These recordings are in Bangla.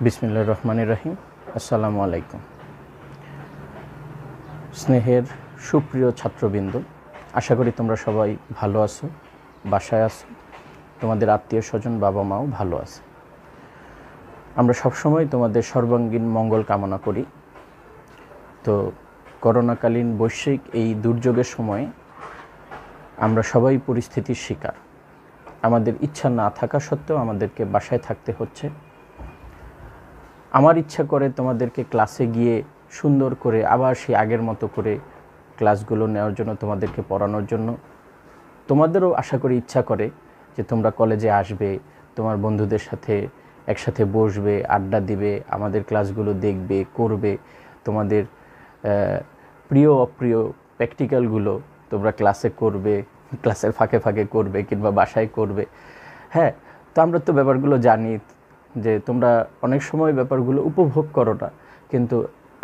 বিসমিল্লাহির রহমানির রহিম। আসসালামু আলাইকুম। স্নেহের সুপ্রিয় ছাত্রবৃন্দ, আশা করি তোমরা সবাই ভালো আছো, বাসায় আছো, তোমাদের আত্মীয় স্বজন বাবা মাও ভালো আছে। আমরা সবসময় তোমাদের সর্বাঙ্গীন মঙ্গল কামনা করি। তো করোনাকালীন বৈশ্বিক এই দুর্যোগের সময়ে আমরা সবাই পরিস্থিতির শিকার। আমাদের ইচ্ছা না থাকা সত্ত্বেও আমাদেরকে বাসায় থাকতে হচ্ছে। আমার ইচ্ছা করে তোমাদেরকে ক্লাসে গিয়ে সুন্দর করে আবার সেই আগের মতো করে ক্লাসগুলো নেওয়ার জন্য, তোমাদেরকে পড়ানোর জন্য। তোমাদেরও আশা করি ইচ্ছা করে যে তোমরা কলেজে আসবে, তোমার বন্ধুদের সাথে একসাথে বসবে, আড্ডা দিবে, আমাদের ক্লাসগুলো দেখবে, করবে। তোমাদের প্রিয় অপ্রিয় প্র্যাকটিক্যালগুলো তোমরা ক্লাসে করবে, ক্লাসের ফাঁকে ফাঁকে করবে কিংবা বাসায় করবে। হ্যাঁ, তো আমরা তো ব্যাপারগুলো জানি যে তোমরা অনেক সময় ব্যাপারগুলো উপভোগ করো না, কিন্তু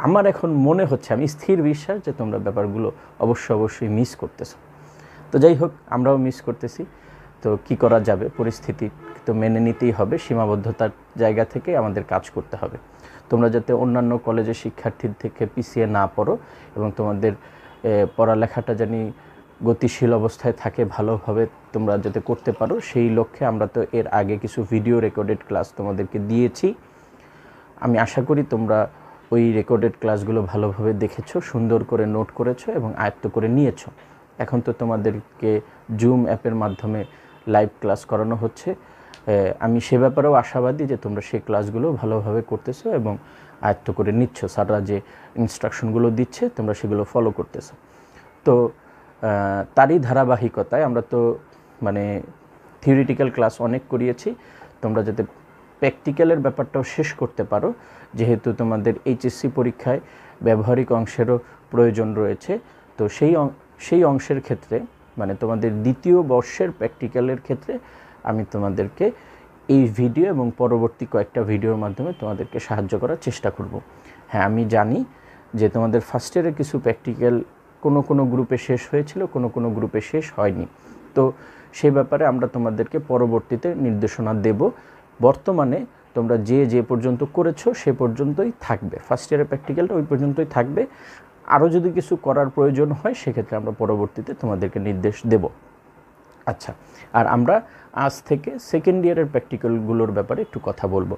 আমার এখন মনে হচ্ছে, আমি স্থির বিশ্বাস যে তোমরা ব্যাপারগুলো অবশ্যই মিস করতেছো। তো যাই হোক, আমরাও মিস করতেছি। তো কি করা যাবে, পরিস্থিতি তো মেনে নিতেই হবে। সীমাবদ্ধতার জায়গা থেকে আমাদের কাজ করতে হবে। তোমরা যাতে অন্যান্য কলেজের শিক্ষার্থীর থেকে পিছিয়ে না পড়ো এবং তোমাদের পড়ালেখাটা জানি গতিশীল অবস্থায় থাকে, ভালোভাবে তোমরা যাতে করতে পারো, সেই লক্ষ্যে আমরা তো এর আগে কিছু ভিডিও রেকর্ডেড ক্লাস তোমাদেরকে দিয়েছি। আমি আশা করি তোমরা ওই রেকর্ডেড ক্লাসগুলো ভালোভাবে দেখেছো, সুন্দর করে নোট করেছো এবং আয়ত্ত করে নিয়েছো। এখন তো তোমাদেরকে জুম অ্যাপের মাধ্যমে লাইভ ক্লাস করানো হচ্ছে। আমি সে ব্যাপারেও আশাবাদী যে তোমরা সেই ক্লাসগুলো ভালোভাবে করতেছো এবং আয়ত্ত করে নিচ্ছ। স্যাররা যে ইনস্ট্রাকশনগুলো দিচ্ছে তোমরা সেগুলো ফলো করতেছো। তো তারই ধারাবাহিকতায় আমরা তো থিওরিটিক্যাল ক্লাস অনেক করিয়েছি। তোমরা যাতে প্র্যাকটিক্যালের ব্যাপারটাও শেষ করতে পারো, যেহেতু তোমাদের এইচএসসি পরীক্ষায় ব্যবহারিক অংশেরও প্রয়োজন রয়েছে। তো সেই অংশের ক্ষেত্রে তোমাদের দ্বিতীয় বর্ষের প্র্যাকটিক্যালের ক্ষেত্রে আমি তোমাদেরকে এই ভিডিও এবং পরবর্তী কয়েকটা ভিডিওর মাধ্যমে তোমাদেরকে সাহায্য করার চেষ্টা করব। হ্যাঁ, আমি জানি যে তোমাদের ফার্স্ট ইয়ারের কিছু প্র্যাকটিক্যাল কোনো গ্রুপে শেষ হয়েছিল, কোনো গ্রুপে শেষ হয়নি। তো সেই ব্যাপারে আমরা তোমাদেরকে পরবর্তীতে নির্দেশনা দেব। বর্তমানে তোমরা যে পর্যন্ত করেছো সে পর্যন্তই থাকবে, ফার্স্ট ইয়ারের প্র্যাকটিক্যালটা ওই পর্যন্তই থাকবে। আরও যদি কিছু করার প্রয়োজন হয় সেক্ষেত্রে আমরা পরবর্তীতে তোমাদেরকে নির্দেশ দেব। আচ্ছা, আর আমরা আজ থেকে সেকেন্ড ইয়ারের প্র্যাকটিক্যালগুলোর ব্যাপারে একটু কথা বলবো।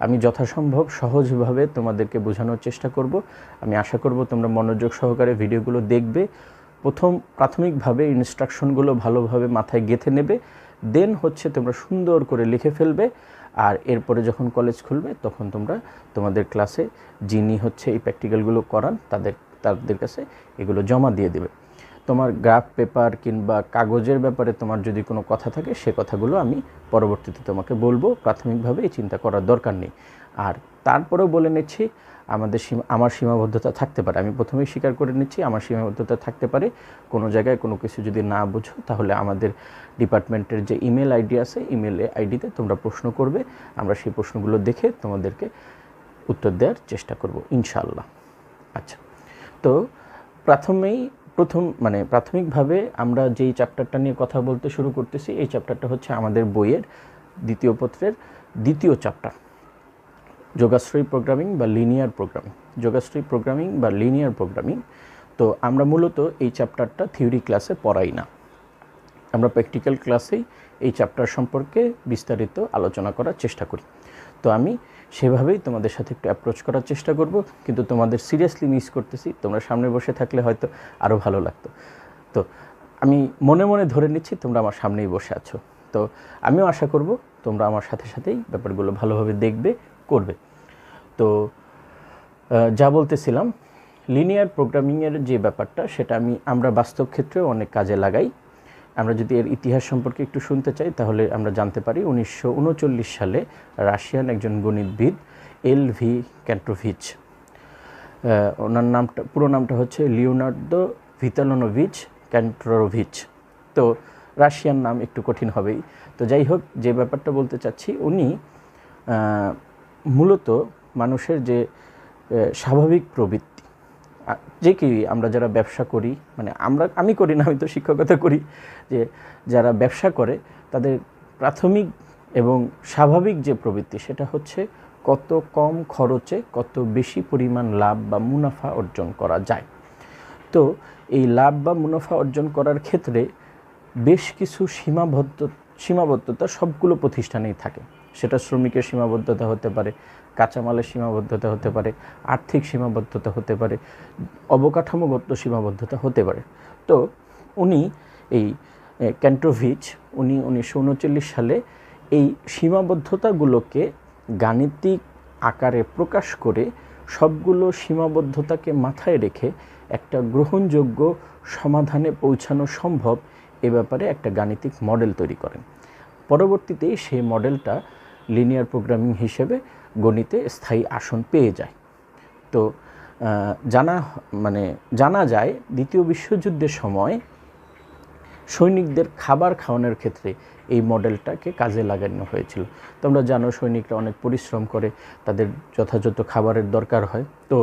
আমি যথাসম্ভব সহজভাবে তোমাদেরকে বোঝানোর চেষ্টা করব। আমি আশা করব তোমরা মনোযোগ সহকারে ভিডিওগুলো দেখবে, প্রাথমিকভাবে ইনস্ট্রাকশনগুলো ভালোভাবে মাথায় গেঁথে নেবে, দেন তোমরা সুন্দর করে লিখে ফেলবে। আর এরপরে যখন কলেজ খুলবে তখন তোমরা তোমাদের ক্লাসে যিনি এই প্র্যাকটিক্যালগুলো করান তাদের কাছে এগুলো জমা দিয়ে দেবে। তোমার গ্রাফ পেপার কিংবা কাগজের ব্যাপারে তোমার যদি কোনো কথা থাকে সে কথাগুলো আমি পরবর্তীতে তোমাকে বলবো। প্রাথমিকভাবে এই চিন্তা করার দরকার নেই। আর তারপরেও বলে নিচ্ছি, আমার সীমাবদ্ধতা থাকতে পারে। আমি প্রথমেই স্বীকার করে নিচ্ছি আমার সীমাবদ্ধতা থাকতে পারে। কোনো জায়গায় কোনো কিছু যদি না বুঝো তাহলে আমাদের ডিপার্টমেন্টের যে ইমেল আইডি আছে, ইমেল আইডিতে তোমরা প্রশ্ন করবে। আমরা সেই প্রশ্নগুলো দেখে তোমাদেরকে উত্তর দেওয়ার চেষ্টা করব ইনশাআল্লাহ। আচ্ছা, তো প্রাথমিকভাবে আমরা যেই চ্যাপ্টারটা নিয়ে কথা বলতে শুরু করতেছি, এই চ্যাপ্টারটা হচ্ছে আমাদের বইয়ের দ্বিতীয় পত্রের দ্বিতীয় চ্যাপ্টার, যোগাশ্রয়ী প্রোগ্রামিং বা লিনিয়ার প্রোগ্রামিং। যোগাশ্রয়ী প্রোগ্রামিং বা লিনিয়ার প্রোগ্রামিং। তো আমরা মূলত এই চ্যাপ্টারটা থিওরি ক্লাসে পড়াই না, আমরা প্র্যাকটিক্যাল ক্লাসেই এই চ্যাপ্টার সম্পর্কে বিস্তারিত আলোচনা করার চেষ্টা করি। তো আমি সেভাবেই তোমাদের সাথে একটু অ্যাপ্রোচ করার চেষ্টা করব, কিন্তু তোমাদের সিরিয়াসলি মিস করতেছি। তোমরা সামনে বসে থাকলে হয়তো আরও ভালো লাগতো। তো আমি মনে মনে ধরে নিচ্ছি তোমরা আমার সামনেই বসে আছো। তো আমিও আশা করব তোমরা আমার সাথেই ব্যাপারগুলো ভালোভাবে দেখবে, করবে। তো যা বলতেছিলাম, লিনিয়ার প্রোগ্রামিংয়ের যে ব্যাপারটা সেটা আমরা বাস্তব ক্ষেত্রেও অনেক কাজে লাগাই। আমরা যদি এর ইতিহাস সম্পর্কে একটু শুনতে চাই তাহলে আমরা জানতে পারি 1939 সালে রাশিয়ান একজন গণিতবিদ এল.ভি. ক্যান্টোভিচ, ওনার পুরো নামটা হচ্ছে লিওনার্দো ভিতালিনোভিচ ক্যান্টোভিচ। তো রাশিয়ান নাম একটু কঠিন হবেই। তো যাই হোক, যে ব্যাপারটা বলতে চাচ্ছি, উনি মূলত মানুষের যে স্বাভাবিক প্রবৃত্তি, যে কি আমরা যারা ব্যবসা করি, আমি করি না, আমি তো শিক্ষকতা করি, যে যারা ব্যবসা করে তাদের প্রাথমিক এবং স্বাভাবিক যে প্রবৃত্তি সেটা হচ্ছে কত কম খরচে কত বেশি পরিমাণ লাভ বা মুনাফা অর্জন করা যায়। তো এই লাভ বা মুনাফা অর্জন করার ক্ষেত্রে বেশ কিছু সীমাবদ্ধতা সবগুলো প্রতিষ্ঠানেই থাকে। সেটা শ্রমিকের সীমাবদ্ধতা হতে পারে, কাঁচামালের সীমাবদ্ধতা হতে পারে, আর্থিক সীমাবদ্ধতা হতে পারে, অবকাঠামোগত সীমাবদ্ধতা হতে পারে। তো উনি এই ক্যান্ট্রোভিচ 1939 সালে এই সীমাবদ্ধতাগুলোকে গাণিতিক আকারে প্রকাশ করে সবগুলো সীমাবদ্ধতাকে মাথায় রেখে একটা গ্রহণযোগ্য সমাধানে পৌঁছানো সম্ভব এ ব্যাপারে একটা গাণিতিক মডেল তৈরি করেন। পরবর্তীতে সেই মডেলটা লিনিয়ার প্রোগ্রামিং হিসেবে গণিতে স্থায়ী আসন পেয়ে যায়। তো জানা যায় দ্বিতীয় বিশ্বযুদ্ধের সময় সৈনিকদের খাবার খাওয়ানোর ক্ষেত্রে এই মডেলটাকে কাজে লাগানো হয়েছিল। তোমরা জানো সৈনিকরা অনেক পরিশ্রম করে, তাদের যথাযথ খাবারের দরকার হয়। তো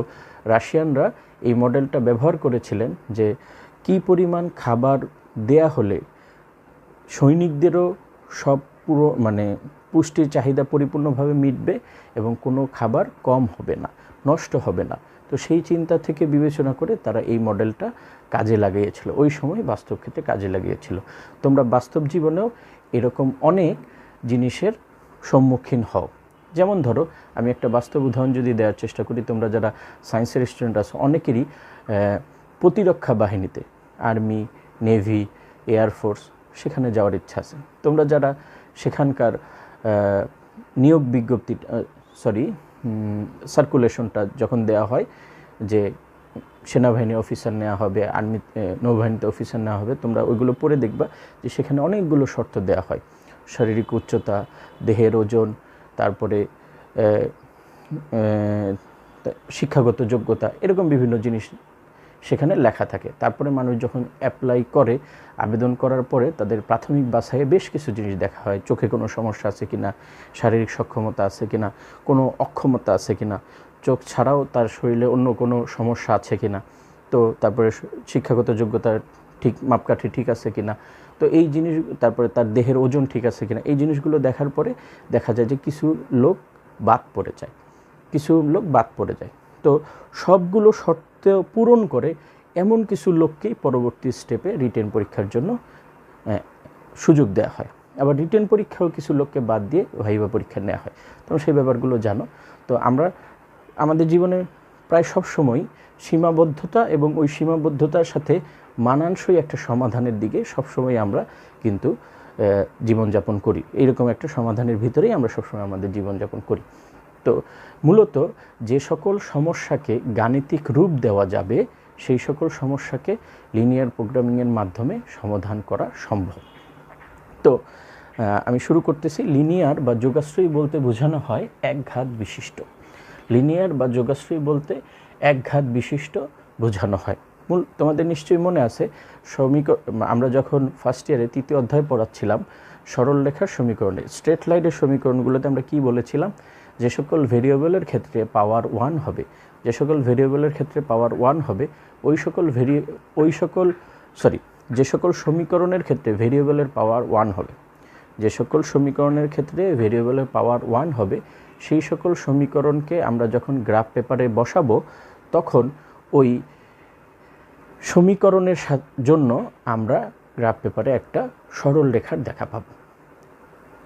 রাশিয়ানরা এই মডেলটা ব্যবহার করেছিলেন যে কী পরিমাণ খাবার দেয়া হলে সৈনিকদেরও সব পুষ্টির চাহিদা পরিপূর্ণভাবে মিটবে এবং কোনো খাবার কম হবে না, নষ্ট হবে না। তো সেই চিন্তা থেকে বিবেচনা করে তারা এই মডেলটা কাজে লাগিয়েছিল, ওই সময় বাস্তব ক্ষেত্রে কাজে লাগিয়েছিল। তোমরা বাস্তব জীবনেও এরকম অনেক জিনিসের সম্মুখীন হও। যেমন ধরো, আমি একটা বাস্তব উদাহরণ যদি দেওয়ার চেষ্টা করি, তোমরা যারা সায়েন্সের স্টুডেন্ট আছো অনেকেরই প্রতিরক্ষা বাহিনীতে, আর্মি, নেভি, এয়ারফোর্স সেখানে যাওয়ার ইচ্ছা আছে। তোমরা যারা সেখানকার নিয়োগ বিজ্ঞপ্তি সার্কুলেশনটা যখন দেওয়া হয় যে সেনাবাহিনী অফিসার নেওয়া হবে, আর্মি নৌবাহিনীতে অফিসার নেওয়া হবে, তোমরা ওইগুলো পড়ে দেখবা যে সেখানে অনেকগুলো শর্ত দেওয়া হয়। শারীরিক উচ্চতা, দেহের ওজন, তারপরে শিক্ষাগত যোগ্যতা, এরকম বিভিন্ন জিনিস সেখানে লেখা থাকে। তারপরে মানুষ যখন অ্যাপ্লাই করে, আবেদন করার পরে তাদের প্রাথমিক বাছাইয়ে বেশ কিছু জিনিস দেখা হয়। চোখে কোনো সমস্যা আছে কিনা, শারীরিক সক্ষমতা আছে কিনা, কোনো অক্ষমতা আছে কিনা, চোখ ছাড়াও তার শরীরে অন্য কোনো সমস্যা আছে কিনা, তো তারপরে শিক্ষাগত যোগ্যতা ঠিক, মাপকাঠি ঠিক আছে কিনা, তো এই জিনিস, তারপরে তার দেহের ওজন ঠিক আছে কিনা, এই জিনিসগুলো দেখার পরে দেখা যায় যে কিছু লোক বাদ পড়ে যায়। তো সবগুলো শর্ত পূরণ করে এমন কিছু লোককেই পরবর্তী স্টেপে রিটেন পরীক্ষার জন্য সুযোগ দেওয়া হয়। আবার রিটেন পরীক্ষাও কিছু লোককে বাদ দিয়ে ভাইভা পরীক্ষা নেওয়া হয়। তোমরা সেই ব্যাপারগুলো জানো। তো আমরা আমাদের জীবনে প্রায় সবসময় সীমাবদ্ধতা এবং ওই সীমাবদ্ধতার সাথে মানানসই একটা সমাধানের দিকে সবসময় আমরা কিন্তু জীবনযাপন করি। এইরকম একটা সমাধানের ভিতরেই আমরা সবসময় আমাদের জীবনযাপন করি। তো মূলত যে সকল সমস্যাকে গাণিতিক রূপ দেওয়া যাবে সেই সকল সমস্যাকে লিনিয়ার প্রোগ্রামিংয়ের মাধ্যমে সমাধান করা সম্ভব। তো আমি শুরু করতেছি। লিনিয়ার বা যোগাশ্রয়ী বলতে বোঝানো হয় একঘাত বিশিষ্ট। লিনিয়ার বা যোগাশ্রয়ী বলতে একঘাত বিশিষ্ট বোঝানো হয়। তোমাদের নিশ্চয়ই মনে আছে আমরা যখন ফার্স্ট ইয়ারে 3য় অধ্যায় পড়াচ্ছিলাম সরল রেখার সমীকরণে, স্ট্রেট লাইনের সমীকরণগুলোতে আমরা কি বলেছিলাম, যে সকল ভেরিয়েবলের ক্ষেত্রে পাওয়ার 1 হবে, যে সকল সমীকরণের ক্ষেত্রে ভেরিয়েবলের পাওয়ার 1 হবে, সেই সকল সমীকরণকে আমরা যখন গ্রাফ পেপারে বসাবো তখন ওই সমীকরণের জন্য আমরা গ্রাফ পেপারে একটা সরল রেখার দেখা পাব।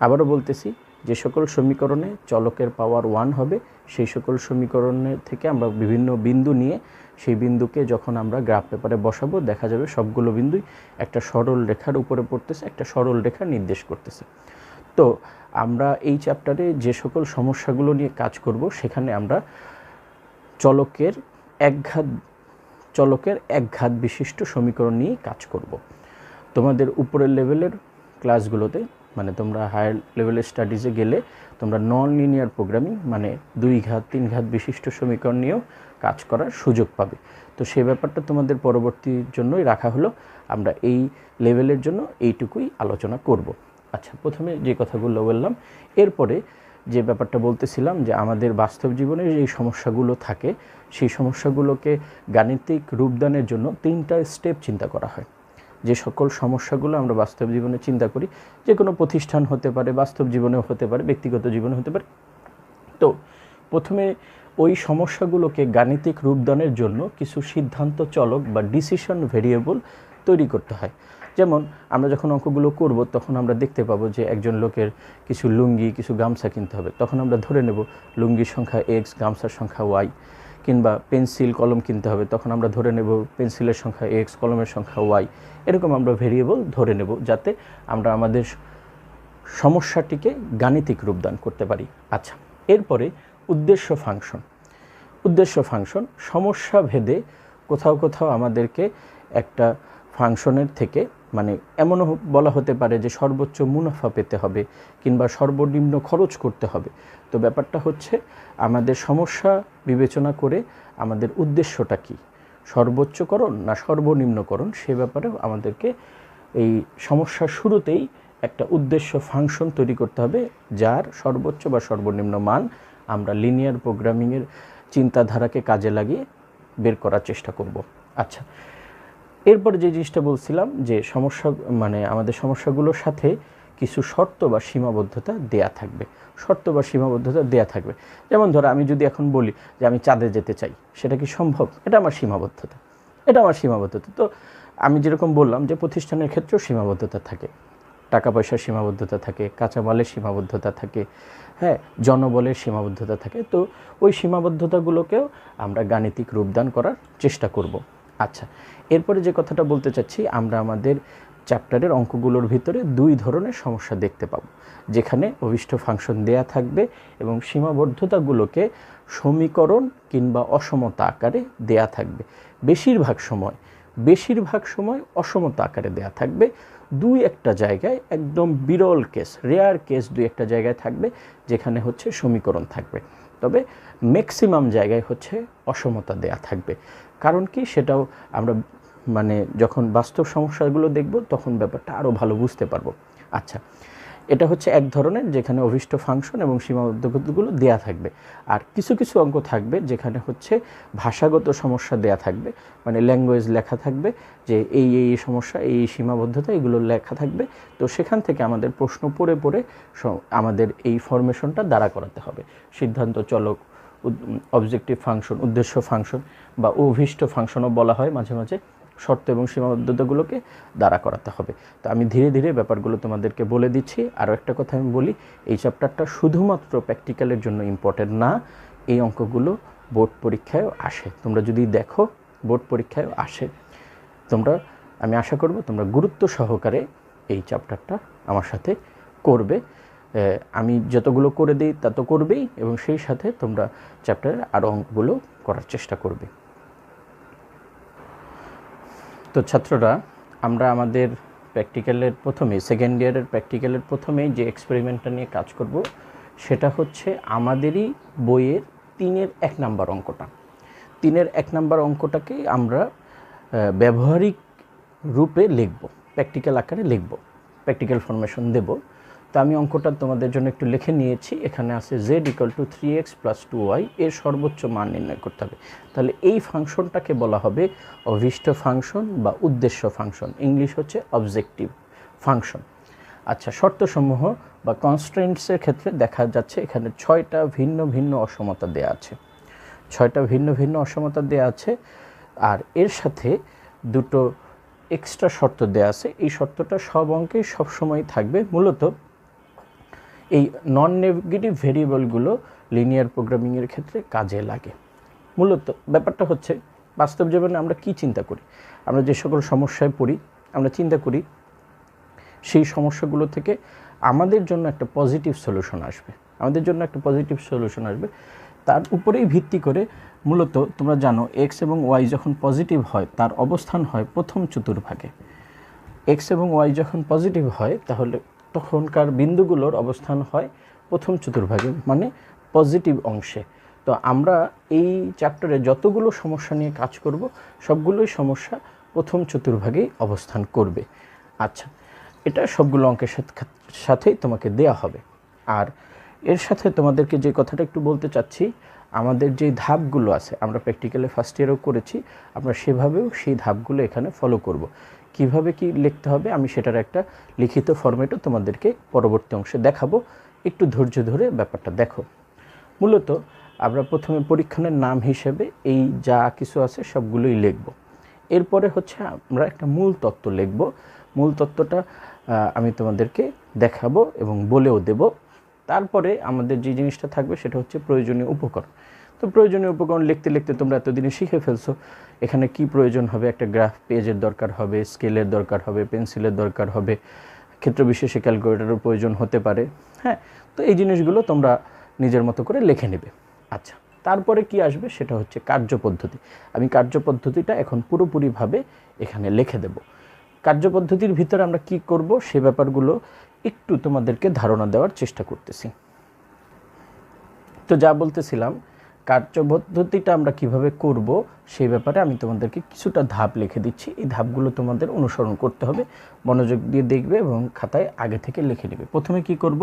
আবারও বলতেছি, যে সকল সমীকরণে চলকের পাওয়ার 1 হবে সেই সকল সমীকরণের থেকে আমরা বিভিন্ন বিন্দু নিয়ে সেই বিন্দুকে যখন আমরা গ্রাফ পেপারে বসাবো দেখা যাবে সবগুলো বিন্দুই একটা সরল রেখার উপরে পড়তেছে, একটা সরল রেখা নির্দেশ করতেছে। তো আমরা এই চ্যাপ্টারে যে সকল সমস্যাগুলো নিয়ে কাজ করব সেখানে আমরা চলকের একঘাত বিশিষ্ট সমীকরণ নিয়ে কাজ করব। তোমাদের উপরের লেভেলের ক্লাসগুলোতে, মানে তোমরা হায়ার লেভেলের স্টাডিজে গেলে তোমরা নন লিনিয়ার প্রোগ্রামিং মানে 2 ঘাত 3 ঘাত বিশিষ্ট সমীকরণ নিয়েও কাজ করার সুযোগ পাবে। তো সেই ব্যাপারটা তোমাদের পরবর্তীর জন্যই রাখা হলো। আমরা এই লেভেলের জন্য এইটুকুই আলোচনা করব। আচ্ছা, প্রথমে যে কথাগুলো বললাম, এরপরে যে ব্যাপারটা বলতেছিলাম যে আমাদের বাস্তব জীবনে যে সমস্যাগুলো থাকে সেই সমস্যাগুলোকে গাণিতিক রূপদানের জন্য 3টা স্টেপ চিন্তা করা হয়। যে সকল সমস্যাগুলো আমরা বাস্তব জীবনে চিন্তা করি, যে কোনো প্রতিষ্ঠান হতে পারে, বাস্তব জীবনেও হতে পারে, ব্যক্তিগত জীবনে হতে পারে। তো প্রথমে ওই সমস্যাগুলোকে গাণিতিক রূপদানের জন্য কিছু সিদ্ধান্ত চলক বা ডিসিশন ভেরিয়েবল তৈরি করতে হয়। যেমন আমরা যখন অঙ্কগুলো করব তখন আমরা দেখতে পাবো যে একজন লোকের কিছু লুঙ্গি কিছু গামছা কিনতে হবে, তখন আমরা ধরে নেব লুঙ্গির সংখ্যা এক্স, গামছার সংখ্যা ওয়াই। কিংবা পেন্সিল কলম কিনতে হবে, তখন আমরা ধরে নেব পেন্সিলের সংখ্যা এক্স, কলমের সংখ্যা ওয়াই। এরকম আমরা ভেরিয়েবল ধরে নেব যাতে আমরা আমাদের সমস্যাটিকে গাণিতিক রূপদান করতে পারি। আচ্ছা, এরপরে উদ্দেশ্য ফাংশন সমস্যা ভেদে কোথাও কোথাও আমাদেরকে একটা ফাংশনের থেকে মানে এমনও বলা হতে পারে যে সর্বোচ্চ মুনাফা পেতে হবে কিংবা সর্বনিম্ন খরচ করতে হবে। তো ব্যাপারটা হচ্ছে আমাদের সমস্যা বিবেচনা করে আমাদের উদ্দেশ্যটা কি, সর্বোচ্চকরণ না সর্বনিম্নকরণ, সে ব্যাপারেও আমাদেরকে এই সমস্যার শুরুতেই একটা উদ্দেশ্য ফাংশন তৈরি করতে হবে যার সর্বোচ্চ বা সর্বনিম্ন মান আমরা লিনিয়ার প্রোগ্রামিংয়ের চিন্তাধারাকে কাজে লাগিয়ে বের করার চেষ্টা করব। আচ্ছা, এরপরে যে জিনিসটা বলছিলাম যে সমস্যা মানে আমাদের সমস্যাগুলোর সাথে কিছু শর্ত বা সীমাবদ্ধতা দেয়া থাকবে। যেমন ধরো আমি যদি এখন বলি যে আমি চাঁদে যেতে চাই, সেটা কি সম্ভব? এটা আমার সীমাবদ্ধতা। তো আমি যেরকম বললাম যে প্রতিষ্ঠানের ক্ষেত্রেও সীমাবদ্ধতা থাকে, টাকা পয়সার সীমাবদ্ধতা থাকে, কাঁচামালের সীমাবদ্ধতা থাকে, হ্যাঁ, জনবলের সীমাবদ্ধতা থাকে। তো ওই সীমাবদ্ধতাগুলোকেও আমরা গাণিতিক রূপদান করার চেষ্টা করব। আচ্ছা, এরপরে যে কথাটা বলতে চাচ্ছি, আমরা আমাদের চ্যাপ্টারের অঙ্কগুলোর ভিতরে দুই ধরনের সমস্যা দেখতে পাবো, যেখানে অভিষ্ট ফাংশন দেয়া থাকবে এবং সীমাবদ্ধতাগুলোকে সমীকরণ কিংবা অসমতা আকারে দেয়া থাকবে। বেশিরভাগ সময় অসমতা আকারে দেয়া থাকবে। দুই একটা জায়গায় একদম বিরল কেস, রেয়ার কেস দুই একটা জায়গায় থাকবে যেখানে হচ্ছে সমীকরণ থাকবে, তবে ম্যাক্সিমাম জায়গায় হচ্ছে অসমতা দেয়া থাকবে। কারণ কি, সেটাও আমরা মানে যখন বাস্তব সমস্যাগুলো দেখব তখন ব্যাপারটা আরও ভালো বুঝতে পারবো। আচ্ছা, এটা হচ্ছে এক ধরনের যেখানে অভিষ্ট ফাংশন এবং সীমাবদ্ধতাগুলো দেয়া থাকবে। আর কিছু কিছু অঙ্ক থাকবে যেখানে হচ্ছে ভাষাগত সমস্যা দেয়া থাকবে, মানে ল্যাঙ্গুয়েজ লেখা থাকবে যে এই সমস্যা, এই সীমাবদ্ধতা, এগুলো লেখা থাকবে। তো সেখান থেকে আমাদের প্রশ্ন পড়ে আমাদের এই ফরমেশনটা দাঁড়া করাতে হবে। সিদ্ধান্ত চলক, অবজেক্টিভ ফাংশন, উদ্দেশ্য ফাংশন বা অভিষ্ট ফাংশনও বলা হয় মাঝে মাঝে, শর্ত এবং সীমাবদ্ধতাগুলোকে দাঁড়া করাতে হবে। তো আমি ধীরে ধীরে ব্যাপারগুলো তোমাদেরকে বলে দিচ্ছি। আরও একটা কথা আমি বলি, এই চ্যাপ্টারটা শুধুমাত্র প্র্যাকটিক্যালের জন্য ইম্পর্টেন্ট না, এই অঙ্কগুলো বোর্ড পরীক্ষায়ও আসে। তোমরা যদি দেখো বোর্ড পরীক্ষায়ও আসে, আমি আশা করব তোমরা গুরুত্ব সহকারে এই চ্যাপ্টারটা আমার সাথে করবে। আমি যতগুলো করে দিই তা তো করবেই, এবং সেই সাথে তোমরা চ্যাপ্টারের আরও অঙ্কগুলো করার চেষ্টা করবে। তো ছাত্ররা, আমরা আমাদের প্র্যাকটিক্যালের সেকেন্ড ইয়ারের প্র্যাকটিক্যালের প্রথমেই যে এক্সপেরিমেন্টটা নিয়ে কাজ করব সেটা হচ্ছে আমাদেরই বইয়ের 3-এর 1 নাম্বার অঙ্কটা। 3-এর 1 নাম্বার অঙ্কটাকেই আমরা ব্যবহারিক রূপে লিখব, প্র্যাকটিক্যাল আকারে লিখব, প্র্যাকটিক্যাল ফরমেশন দেব। তো আমি অঙ্কটা তোমাদের জন্য একটু লিখে নিয়েছি। এখানে আছে z = 3x + 2y, এর সর্বোচ্চ মান নির্ণয় করতে হবে। তাহলে এই ফাংশনটাকে বলা হবে অভিষ্ট ফাংশন বা উদ্দেশ্য ফাংশন, ইংলিশ হচ্ছে অবজেক্টিভ ফাংশন। আচ্ছা, শর্তসমূহ বা কনস্ট্রেন্টসের ক্ষেত্রে দেখা যাচ্ছে এখানে 6টা ভিন্ন ভিন্ন অসমতা দেয়া আছে, আর এর সাথে দুটো এক্সট্রা শর্ত দেয়া আছে। এই শর্তটা সব অঙ্কেই সবসময় থাকবে। মূলত এই নন নেগেটিভ ভেরিয়েবলগুলো লিনিয়ার প্রোগ্রামিংয়ের ক্ষেত্রে কাজে লাগে। মূলত ব্যাপারটা হচ্ছে বাস্তব জীবনে আমরা কি চিন্তা করি, আমরা যে সকল সমস্যায় পড়ি, আমরা চিন্তা করি সেই সমস্যাগুলো থেকে আমাদের জন্য একটা পজিটিভ সলিউশন আসবে। তার উপরেই ভিত্তি করে মূলত তোমরা জানো এক্স এবং ওয়াই যখন পজিটিভ হয় তার অবস্থান হয় প্রথম চতুর্ভাগে। এক্স এবং ওয়াই যখন পজিটিভ হয় তাহলে তখনকার বিন্দুগুলোর অবস্থান হয় প্রথম চতুর্ভাগে, মানে পজিটিভ অংশে। তো আমরা এই চ্যাপ্টারে যতগুলো সমস্যা নিয়ে কাজ করব সবগুলোই সমস্যা প্রথম চতুর্ভাগেই অবস্থান করবে। আচ্ছা, এটা সবগুলো অঙ্কের সাথেই তোমাকে দেয়া হবে। আর এর সাথে তোমাদেরকে যে কথাটা একটু বলতে চাচ্ছি, আমাদের যে ধাপগুলো আছে আমরা প্র্যাকটিক্যালে ফার্স্ট ইয়ারও করেছি, আমরা সেভাবেও সেই ধাপগুলো এখানে ফলো করব। কিভাবে কি লিখতে হবে আমি সেটার একটা লিখিত ফরম্যাটও তোমাদেরকে পরবর্তী অংশে দেখাবো। একটু ধৈর্য ধরে ব্যাপারটা দেখো। মূলত আমরা প্রথমে পরীক্ষণের নাম হিসেবে এই যা কিছু আছে সবগুলোই লিখব। এরপরে হচ্ছে আমরা একটা মূল তত্ত্ব লিখব। মূল তত্ত্বটা আমি তোমাদেরকে দেখাবো এবং বলেও দেব। তারপরে আমাদের যে জিনিসটা থাকবে সেটা হচ্ছে প্রয়োজনীয় উপকরণ। তো প্রয়োজনীয় উপকরণ লিখতে লিখতে তোমরা এতদিনে শিখে ফেলছো এখানে কি প্রয়োজন হবে। একটা গ্রাফ পেজের দরকার হবে, স্কেলের দরকার হবে, পেন্সিলের দরকার হবে, ক্ষেত্র বিশেষে ক্যালকুলেটরের প্রয়োজন হতে পারে। হ্যাঁ, তো এই জিনিসগুলো তোমরা নিজের মতো করে লিখে নেবে। আচ্ছা, তারপরে কি আসবে সেটা হচ্ছে কার্যপদ্ধতি। আমি কার্যপদ্ধতিটা এখন পুরোপুরিভাবে এখানে লিখে দেব। কার্যপদ্ধতির ভিতরে আমরা কি করব সে ব্যাপারগুলো একটু তোমাদেরকে ধারণা দেওয়ার চেষ্টা করতেছি। তো যা বলতেছিলাম, কার্যপদ্ধতিটা আমরা কিভাবে করব সেই ব্যাপারে আমি তোমাদেরকে কিছুটা ধাপ লিখে দিচ্ছি। এই ধাপগুলো তোমাদের অনুসরণ করতে হবে, মনোযোগ দিয়ে দেখবে এবং খাতায় আগে থেকে লিখে নেবে। প্রথমে কি করব,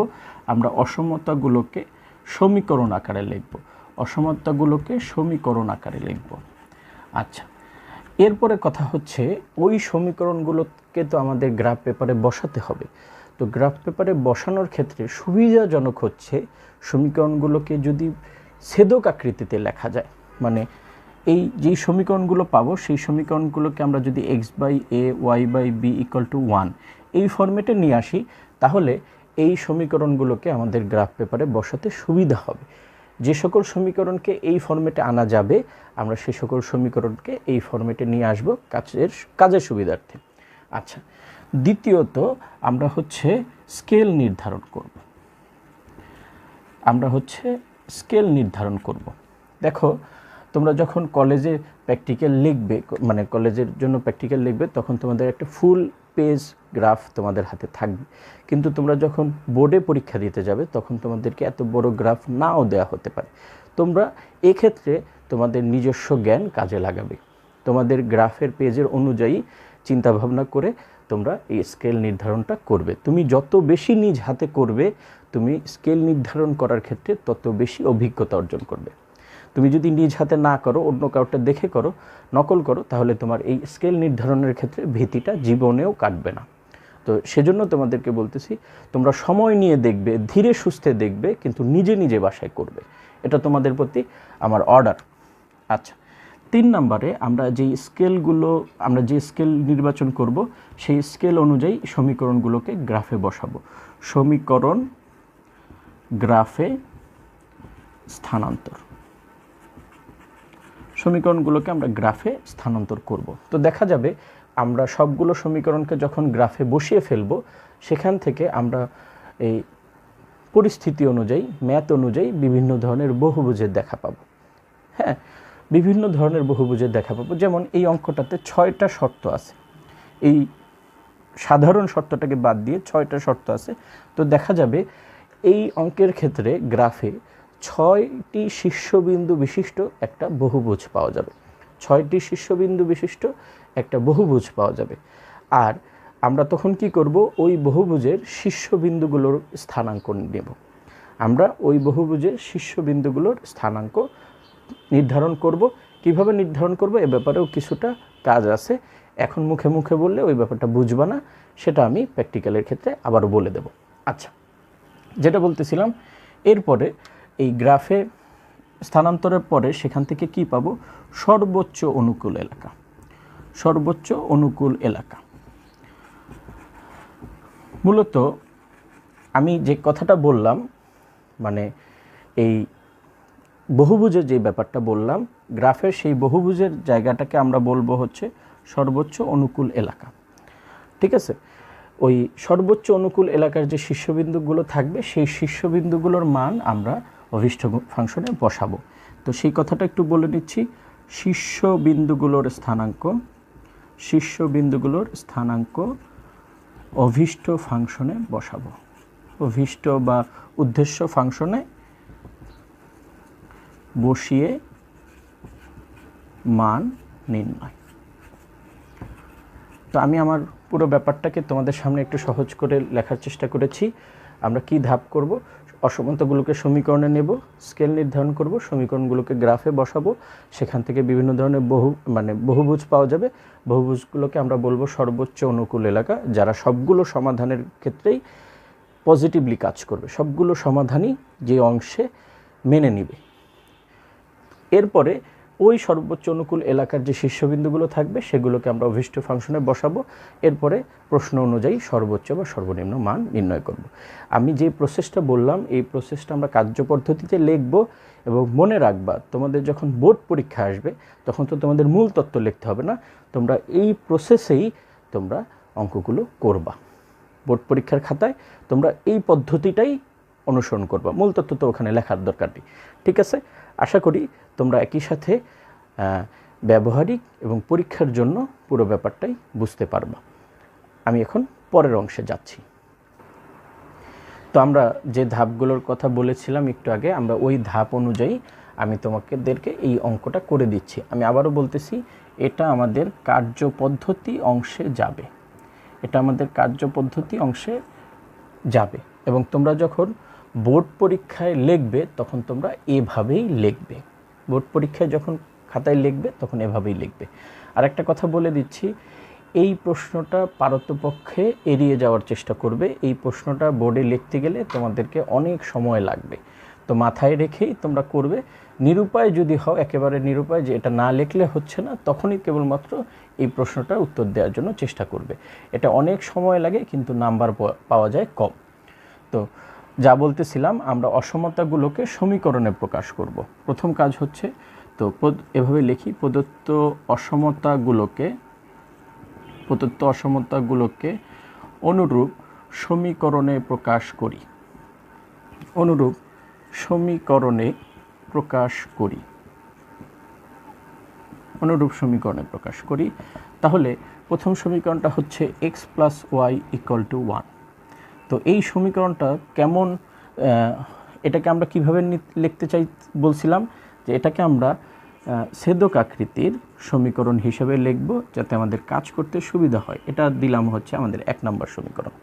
আমরা অসমতাগুলোকে সমীকরণ আকারে লিখব। অসমতাগুলোকে সমীকরণ আকারে লিখব। আচ্ছা, এরপরে কথা হচ্ছে ওই সমীকরণগুলোকে তো আমাদের গ্রাফ পেপারে বসাতে হবে। তো গ্রাফ পেপারে বসানোর ক্ষেত্রে সুবিধাজনক হচ্ছে সমীকরণগুলোকে যদি ছেদক আকৃতিতে লেখা যায়। মানে এই যেই সমীকরণগুলো পাবো সেই সমীকরণগুলোকে আমরা যদি x/a y/b = 1 এই ফরম্যাটে নিয়ে আসি, তাহলে এই সমীকরণগুলোকে আমাদের গ্রাফ পেপারে বসাতে সুবিধা হবে। যে সকল সমীকরণকে এই ফরম্যাটে আনা যাবে আমরা সেই সকল সমীকরণকে এই ফরম্যাটে নিয়ে আসব কাজের সুবিধার্থে। আচ্ছা, দ্বিতীয়ত আমরা হচ্ছে স্কেল নির্ধারণ করব। দেখো, তোমরা যখন কলেজে প্র্যাকটিক্যাল লিখবে, মানে কলেজের জন্য প্র্যাকটিক্যাল লিখবে, তখন তোমাদের একটা ফুল পেজ গ্রাফ তোমাদের হাতে থাকবে। কিন্তু তোমরা যখন বোর্ডে পরীক্ষা দিতে যাবে তখন তোমাদেরকে এত বড় গ্রাফ নাও দেওয়া হতে পারে। তোমরা এক্ষেত্রে তোমাদের নিজস্ব জ্ঞান কাজে লাগাবে। তোমাদের গ্রাফের পেজের অনুযায়ী চিন্তাভাবনা করে তোমরা এই স্কেল নির্ধারণটা করবে। তুমি যত বেশি নিজ হাতে করবে, তুমি স্কেল নির্ধারণ করার ক্ষেত্রে তত বেশি অভিজ্ঞতা অর্জন করবে। তুমি যদি নিজ হাতে না করো, অন্য কাউটা দেখে করো, নকল করো, তাহলে তোমার এই স্কেল নির্ধারণের ক্ষেত্রে ভীতিটা জীবনেও কাটবে না। তো সেজন্য তোমাদেরকে বলতেছি, তোমরা সময় নিয়ে দেখবে, ধীরে সুস্থে দেখবে, কিন্তু নিজে নিজে বাসায় করবে। এটা তোমাদের প্রতি আমার অর্ডার। আচ্ছা, 3 নম্বরে আমরা যে স্কেল নির্বাচন করব সেই স্কেল অনুযায়ী সমীকরণগুলোকে গ্রাফে বসাবো। সমীকরণ গ্রাফে স্থানান্তর। সমীকরণগুলোকে আমরা গ্রাফে স্থানান্তর করব। তো দেখা যাবে আমরা সবগুলো সমীকরণকে যখন গ্রাফে বসিয়ে ফেলব, সেখান থেকে আমরা এই পরিস্থিতি অনুযায়ী, ম্যাথ অনুযায়ী বিভিন্ন ধরনের বহুভুজের দেখা পাবো। হ্যাঁ, বিভিন্ন ধরনের বহুভুজের দেখা পাবো। যেমন এই অঙ্কটাতে 6টা শর্ত আছে। এই সাধারণ শর্তটাকে বাদ দিয়ে 6টা শর্ত আছে। তো দেখা যাবে এই অঙ্কের ক্ষেত্রে গ্রাফে 6টি শীর্ষবিন্দু বিশিষ্ট একটা বহুভুজ পাওয়া যাবে। 6টি শীর্ষবিন্দু বিশিষ্ট একটা বহুভুজ পাওয়া যাবে। আর আমরা তখন কি করব, ওই বহুভুজের শীর্ষবিন্দুগুলোর স্থানাঙ্ক নেব। আমরা ওই বহুভুজের শীর্ষবিন্দুগুলোর স্থানাঙ্ক নির্ধারণ করব। কিভাবে নির্ধারণ করব এ ব্যাপারেও কিছুটা কাজ আছে। এখন মুখে মুখে বললে ওই ব্যাপারটা বুঝবা না, সেটা আমি প্র্যাকটিক্যালের ক্ষেত্রে আবারও বলে দেব। আচ্ছা, যেটা বলতেছিলাম, এরপরে এই গ্রাফে স্থানান্তরের পরে সেখান থেকে কি পাবো, সর্বোচ্চ অনুকূল এলাকা। সর্বোচ্চ অনুকূল এলাকা মূলত আমি যে কথাটা বললাম, মানে এই বহুভুজের যে ব্যাপারটা বললাম, গ্রাফের সেই বহুভুজের জায়গাটাকে আমরা বলবো হচ্ছে সর্বোচ্চ অনুকূল এলাকা। ঠিক আছে, ওই সর্বোচ্চ অনুকূল এলাকার যে শীর্ষবিন্দুগুলো থাকবে সেই শীর্ষবিন্দুগুলোর মান আমরা অভিষ্ট ফাংশনে বসাবো। তো সেই কথাটা একটু বলে নিচ্ছি। শীর্ষবিন্দুগুলোর স্থানাঙ্ক অভিষ্ট ফাংশনে বসাবো। অভিষ্ট বা উদ্দেশ্য ফাংশনে বসিয়ে মান নির্ণয়। তো আমি আমার পুরো ব্যাপারটাকে তোমাদের সামনে একটু সহজ করে লেখার চেষ্টা করেছি। আমরা কি ধাপ করব, অসমতাগুলোকে সমীকরণে নেব, স্কেল নির্ধারণ করব, সমীকরণগুলোকে গ্রাফে বসাবো, সেখান থেকে বিভিন্ন ধরনের বহুভুজ পাওয়া যাবে। বহুভুজগুলোকে আমরা বলবো সর্বোচ্চ অনুকূল এলাকা, যারা সবগুলো সমাধানের ক্ষেত্রেই পজিটিভলি কাজ করবে, সবগুলো সমাধানই যে অংশে মেনে নিবে। এরপরে ওই সর্বোচ্চ অনুকূল এলাকার যে শীর্ষবিন্দুগুলো থাকবে সেগুলোকে আমরা অভিষ্ট ফাংশনে বসাবো, এরপরে প্রশ্ন অনুযায়ী সর্বোচ্চ বা সর্বনিম্ন মান নির্ণয় করব। আমি যে প্রসেসটা বললাম এই প্রসেসটা আমরা কার্যপদ্ধতিতে লিখব, এবং মনে রাখবা তোমাদের যখন বোর্ড পরীক্ষা আসবে তখন তো তোমাদের মূল তত্ত্ব লিখতে হবে না, তোমরা এই প্রসেসেই তোমরা অঙ্কগুলো করবা। বোর্ড পরীক্ষার খাতায় তোমরা এই পদ্ধতিটাই অনুসরণ করবা, মূল তত্ত্ব তো ওখানে লেখার দরকার নেই। ঠিক আছে, আশা করি তোমরা একই সাথে ব্যবহারিক এবং পরীক্ষার জন্য পুরো ব্যাপারটাই বুঝতে পারবা। আমি এখন পরের অংশে যাচ্ছি। তো আমরা যে ধাপগুলোর কথা বলেছিলাম একটু আগে, আমরা ওই ধাপ অনুযায়ী আমি তোমাদেরকে এই অঙ্কটা করে দিচ্ছি। আমি আবারও বলতেছি, এটা আমাদের কার্যপদ্ধতি অংশে যাবে, এটা আমাদের কার্যপদ্ধতি অংশে যাবে, এবং তোমরা যখন বোর্ড পরীক্ষায় লিখবে তখন তোমরা এভাবেই লিখবে। বোর্ড পরীক্ষায় যখন খাতায় লিখবে তখন এভাবেই লিখবে। আর একটা কথা বলে দিচ্ছি, এই প্রশ্নটা পারতপক্ষে এড়িয়ে যাওয়ার চেষ্টা করবে। এই প্রশ্নটা বোর্ডে লিখতে গেলে তোমাদেরকে অনেক সময় লাগবে, তো মাথায় রেখেই তোমরা করবে। নিরুপায় যদি হও, একেবারে নিরুপায় যে এটা না লিখলে হচ্ছে না, তখনই কেবলমাত্র এই প্রশ্নটার উত্তর দেওয়ার জন্য চেষ্টা করবে। এটা অনেক সময় লাগে কিন্তু নাম্বার পাওয়া যায় কম। তো যা বলতেছিলাম, আমরা অসমতাগুলোকে সমীকরণে প্রকাশ করব। প্রথম কাজ হচ্ছে, তো এভাবে লিখি, প্রদত্ত অসমতাগুলোকে অনুরূপ সমীকরণে প্রকাশ করি, অনুরূপ সমীকরণে প্রকাশ করি, অনুরূপ সমীকরণে প্রকাশ করি। তাহলে প্রথম সমীকরণটা হচ্ছে x + y = 1। তো এই সমীকরণটা কেমন, এটাকে আমরা কিভাবে লিখতে চাই বলছিলাম, যে এটাকে আমরা ছেদক আকৃতির সমীকরণ হিসেবে লিখব যাতে আমাদের কাজ করতে সুবিধা হয়। এটা দিলাম হচ্ছে আমাদের 1 নম্বর সমীকরণ।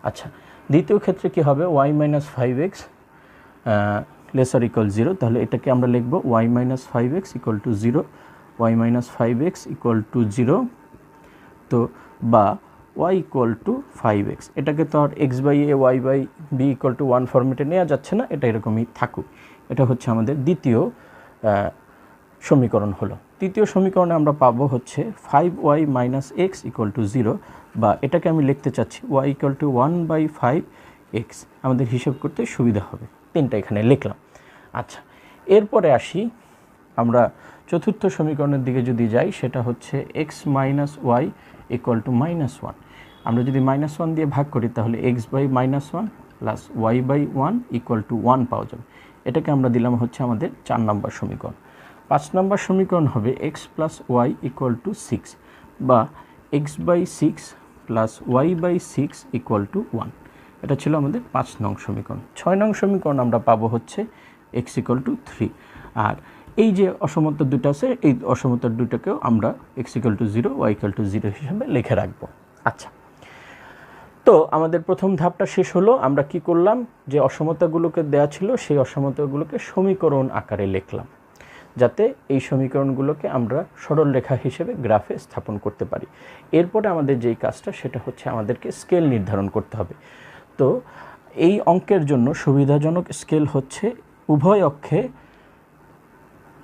আচ্ছা, দ্বিতীয় ক্ষেত্রে কি হবে, y - 5x ≤ 0। তাহলে এটাকে আমরা লিখব y - 5x = 0, y - 5x = 0। তো বা y = 5x, এটাকে তো আর x/a y/b = 1 ফরম্যাটে নেওয়া যাচ্ছে না, এটা এরকমই থাকুক। এটা হচ্ছে আমাদের দ্বিতীয় সমীকরণ হলো। তৃতীয় সমীকরণে আমরা পাবো হচ্ছে 5y - x = 0, বা এটাকে আমি লিখতে চাচ্ছি y = 1/5x, আমাদের হিসাব করতে সুবিধা হবে। তিনটা এখানে লিখলাম। আচ্ছা, এরপরে আসি আমরা চতুর্থ সমীকরণের দিকে যদি যাই, সেটা হচ্ছে x - y = -1। আমরা যদি -1 দিয়ে ভাগ করি তাহলে x/-1 + y/1 = 1 পাওয়া যাবে। এটাকে আমরা দিলাম হচ্ছে আমাদের 4 নম্বর সমীকরণ। 5 নম্বর সমীকরণ হবে x + y = 6, বা x/6 + y/6 = 1। এটা ছিল আমাদের 5 নং সমীকরণ। 6 নং সমীকরণ আমরা পাবো হচ্ছে x = 3। আর এই যে অসমতা দুটো আছে, এই অসমতার দুটোকেও আমরা x = 0, y = 0 হিসাবে লিখে রাখবো। আচ্ছা, তো আমাদের প্রথম ধাপটা শেষ হলো। আমরা কি করলাম, যে অসমতাগুলোকে দেয়া ছিল সেই অসমতাগুলোকে সমীকরণ আকারে লিখলাম, যাতে এই সমীকরণগুলোকে আমরা সরল রেখা হিসেবে গ্রাফে স্থাপন করতে পারি। এরপরে আমাদের যেই কাজটা, সেটা হচ্ছে আমাদেরকে স্কেল নির্ধারণ করতে হবে। তো এই অঙ্কের জন্য সুবিধাজনক স্কেল হচ্ছে উভয় অক্ষে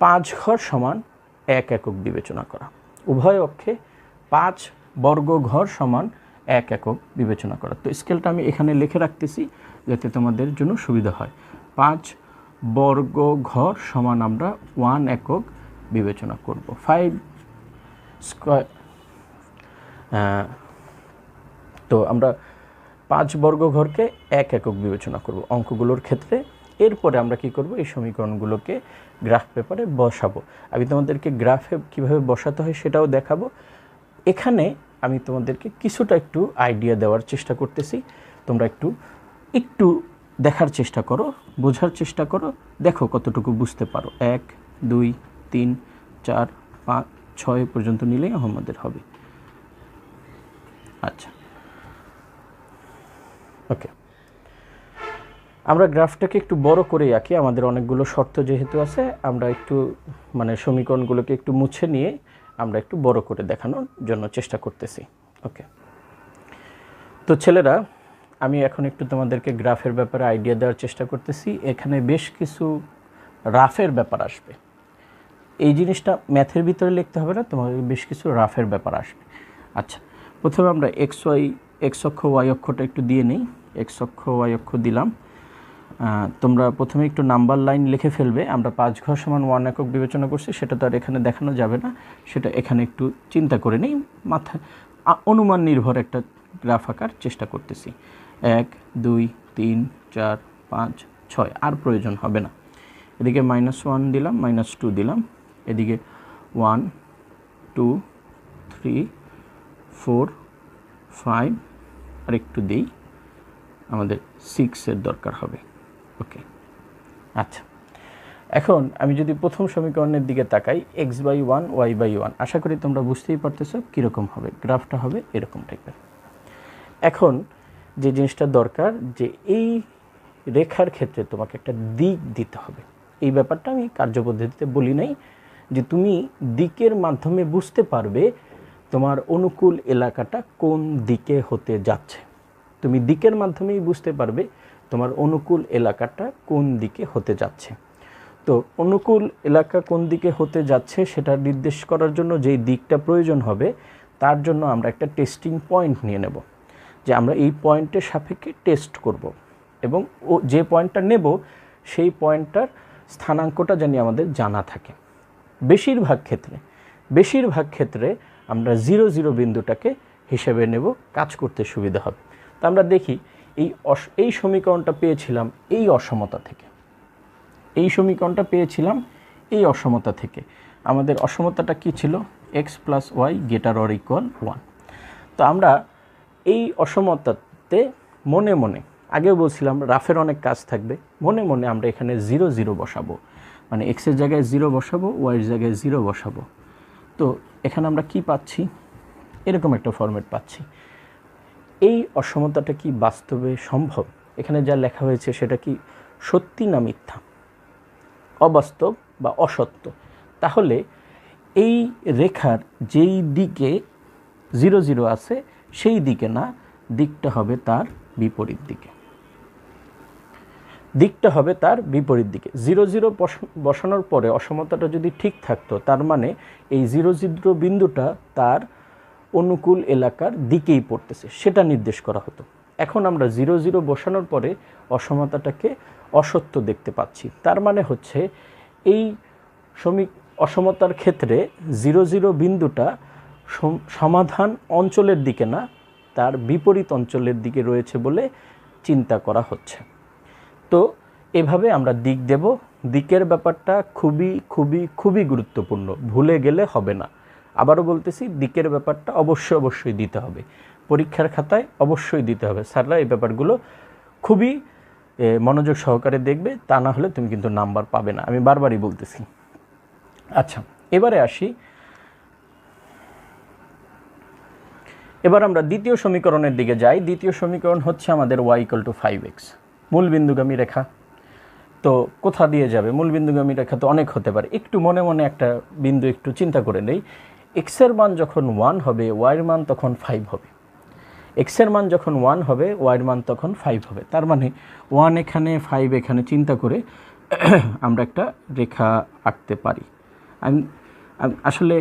5 ঘর সমান 1 একক বিবেচনা করা, উভয় অক্ষে 5 বর্গ ঘর সমান 1 একক বিবেচনা করা। তো স্কেলটা আমি এখানে লিখে রাখতেছি যাতে তোমাদের জন্য সুবিধা হয়। 5 বর্গ ঘর সমান আমরা 1 একক বিবেচনা করব। 5 স্কয়ার, তো আমরা 5 বর্গ ঘরকে 1 একক বিবেচনা করব অঙ্কগুলোর ক্ষেত্রে। এরপরে আমরা কি করব, এই সমীকরণগুলোকে গ্রাফ পেপারে বসাবো। আমি তোমাদেরকে গ্রাফে কিভাবে বসাতে হয় সেটাও দেখাবো। এখানে আমি তোমাদেরকে কিছুটা একটু আইডিয়া দেওয়ার চেষ্টা করতেছি, তোমরা একটু দেখার চেষ্টা করো, বোঝার চেষ্টা করো, দেখো কতটুকু বুঝতে পারো। 1 2 3 4 5 6 পর্যন্ত নিলেই আমাদের হবে। আচ্ছা, ওকে, আমরা গ্রাফটাকে একটু বড় করে আঁকি। আমাদের অনেকগুলো শর্ত যেহেতু আছে, আমরা একটু সমীকরণগুলোকে একটু মুছে নিয়ে আমরা একটু বড় করে দেখানোর জন্য চেষ্টা করতেছি। ওকে, তো ছেলেরা, আমি এখন একটু তোমাদেরকে গ্রাফের ব্যাপারে আইডিয়া দেওয়ার চেষ্টা করতেছি। এখানে বেশ কিছু রাফের ব্যাপার আসবে, এই জিনিসটা ম্যাথের ভিতরে লিখতে হবে না, তোমার বেশ কিছু রাফের ব্যাপার আসবে। আচ্ছা, প্রথমে আমরা এক্স অক্ষ ওয়াই অক্ষটা একটু দিয়ে নিই। এক্স অক্ষ ওয়াই অক্ষ দিলাম। তোমরা প্রথমে একটু নাম্বার লাইন লিখে ফেলবে। আমরা 5 ঘর সমান 1 একক বিবেচনা করছি, সেটা তো আর এখানে দেখানো যাবে না, সেটা এখানে একটু চিন্তা করে নিই, মাথায় অনুমান নির্ভর একটা গ্রাফ আঁকার চেষ্টা করতেছি। 1 2 3 4 5 6, আর প্রয়োজন হবে না। এদিকে -1 দিলাম, -2 দিলাম, এদিকে 1 2 3 4 5, আর একটু দিই, আমাদের 6-এর দরকার হবে। ওকে, আচ্ছা, এখন আমি যদি প্রথম সমীকরণের দিকে তাকাই, x/1 y/1, আশা করি তোমরা বুঝতেই পারতেছো কীরকম হবে, গ্রাফটা হবে এরকম টাইপের। এখন যে জিনিসটা দরকার, যে এই রেখার ক্ষেত্রে তোমাকে একটা দিক দিতে হবে। এই ব্যাপারটা আমি কার্যপদ্ধতিতে বলি নাই, যে তুমি দিকের মাধ্যমে বুঝতে পারবে তোমার অনুকূল এলাকাটা কোন দিকে হতে যাচ্ছে। তুমি দিকের মাধ্যমেই বুঝতে পারবে তোমার অনুকূল এলাকাটা কোন দিকে হতে যাচ্ছে। তো অনুকূল এলাকা কোন দিকে হতে যাচ্ছে সেটা নির্দেশ করার জন্য যেই দিকটা প্রয়োজন হবে, তার জন্য আমরা একটা টেস্টিং পয়েন্ট নিয়ে নেব, যে আমরা এই পয়েন্টের সাপেক্ষে টেস্ট করব, এবং যে পয়েন্টটা নেব সেই পয়েন্টটার স্থানাঙ্কটা জানি আমাদের জানা থাকে। বেশিরভাগ ক্ষেত্রে আমরা 0 0 বিন্দুটাকে হিসেবে নেব, কাজ করতে সুবিধা হবে। তো আমরা দেখি এই সমীকরণটা পেয়েছিলাম এই অসমতা থেকে, আমাদের অসমতাটা কি ছিল? x + y ≥ 1। তো আমরা এই অসমতাতে মনে মনে, আগেও বলছিলাম রাফের অনেক কাজ থাকবে, মনে মনে আমরা এখানে 0 0 বসাবো, মানে x এর জায়গায় 0 বসাবো, y এর জায়গায় 0 বসাবো। তো এখানে আমরা কি পাচ্ছি? এরকম একটা ফরম্যাট পাচ্ছি। এই অসমতাটা কি বাস্তবে সম্ভব? এখানে যা লেখা হয়েছে সেটা কি সত্যি না মিথ্যা, অবাস্তব বা অসত্য? তাহলে এই রেখার যেই দিকে 0 0 আছে সেই দিকে না, দিকটা হবে তার বিপরীত দিকে। 0 0 বসানোর পরে অসমতাটা যদি ঠিক থাকতো, তার মানে এই 0 0 বিন্দুটা তার অনুকূল এলাকার দিকেই পড়তেছে, সেটা নির্দেশ করা হতো। এখন আমরা 0 0 বসানোর পরে অসমতাটাকে অসত্য দেখতে পাচ্ছি। তার মানে হচ্ছে এই অসমতার ক্ষেত্রে 0 0 বিন্দুটা সমাধান অঞ্চলের দিকে না, তার বিপরীত অঞ্চলের দিকে রয়েছে বলে চিন্তা করা হচ্ছে। তো এভাবে আমরা দিক দেব। দিকের ব্যাপারটা খুবই খুবই খুবই গুরুত্বপূর্ণ, ভুলে গেলে হবে না। আবারও বলতেছি, দিকের ব্যাপারটা অবশ্যই দিতে হবে, পরীক্ষার খাতায় অবশ্যই দিতে হবে। স্যাররা এই ব্যাপারগুলো খুবই মনোযোগ সহকারে দেখবে, তা না হলে তুমি কিন্তু নাম্বার পাবে না, আমি বারবারই বলতেছি। আচ্ছা, এবারে আসি, এবার আমরা দ্বিতীয় সমীকরণের দিকে যাই। দ্বিতীয় সমীকরণ হচ্ছে আমাদের y = 5x, মূলবিন্দুগামী রেখা। তো কোথা দিয়ে যাবে? মূলবিন্দুগামী রেখা তো অনেক হতে পারে, একটু মনে মনে একটা বিন্দু একটু চিন্তা করে নেই। x এর মান যখন 1 হবে, y এর মান তখন 5 হবে। x এর মান যখন 1 হবে, y এর মান তখন 5 হবে। তার মানে 1 এখানে, 5 এখানে, চিন্তা করে আমরা একটা রেখা আঁকতে পারি। আমি আসলে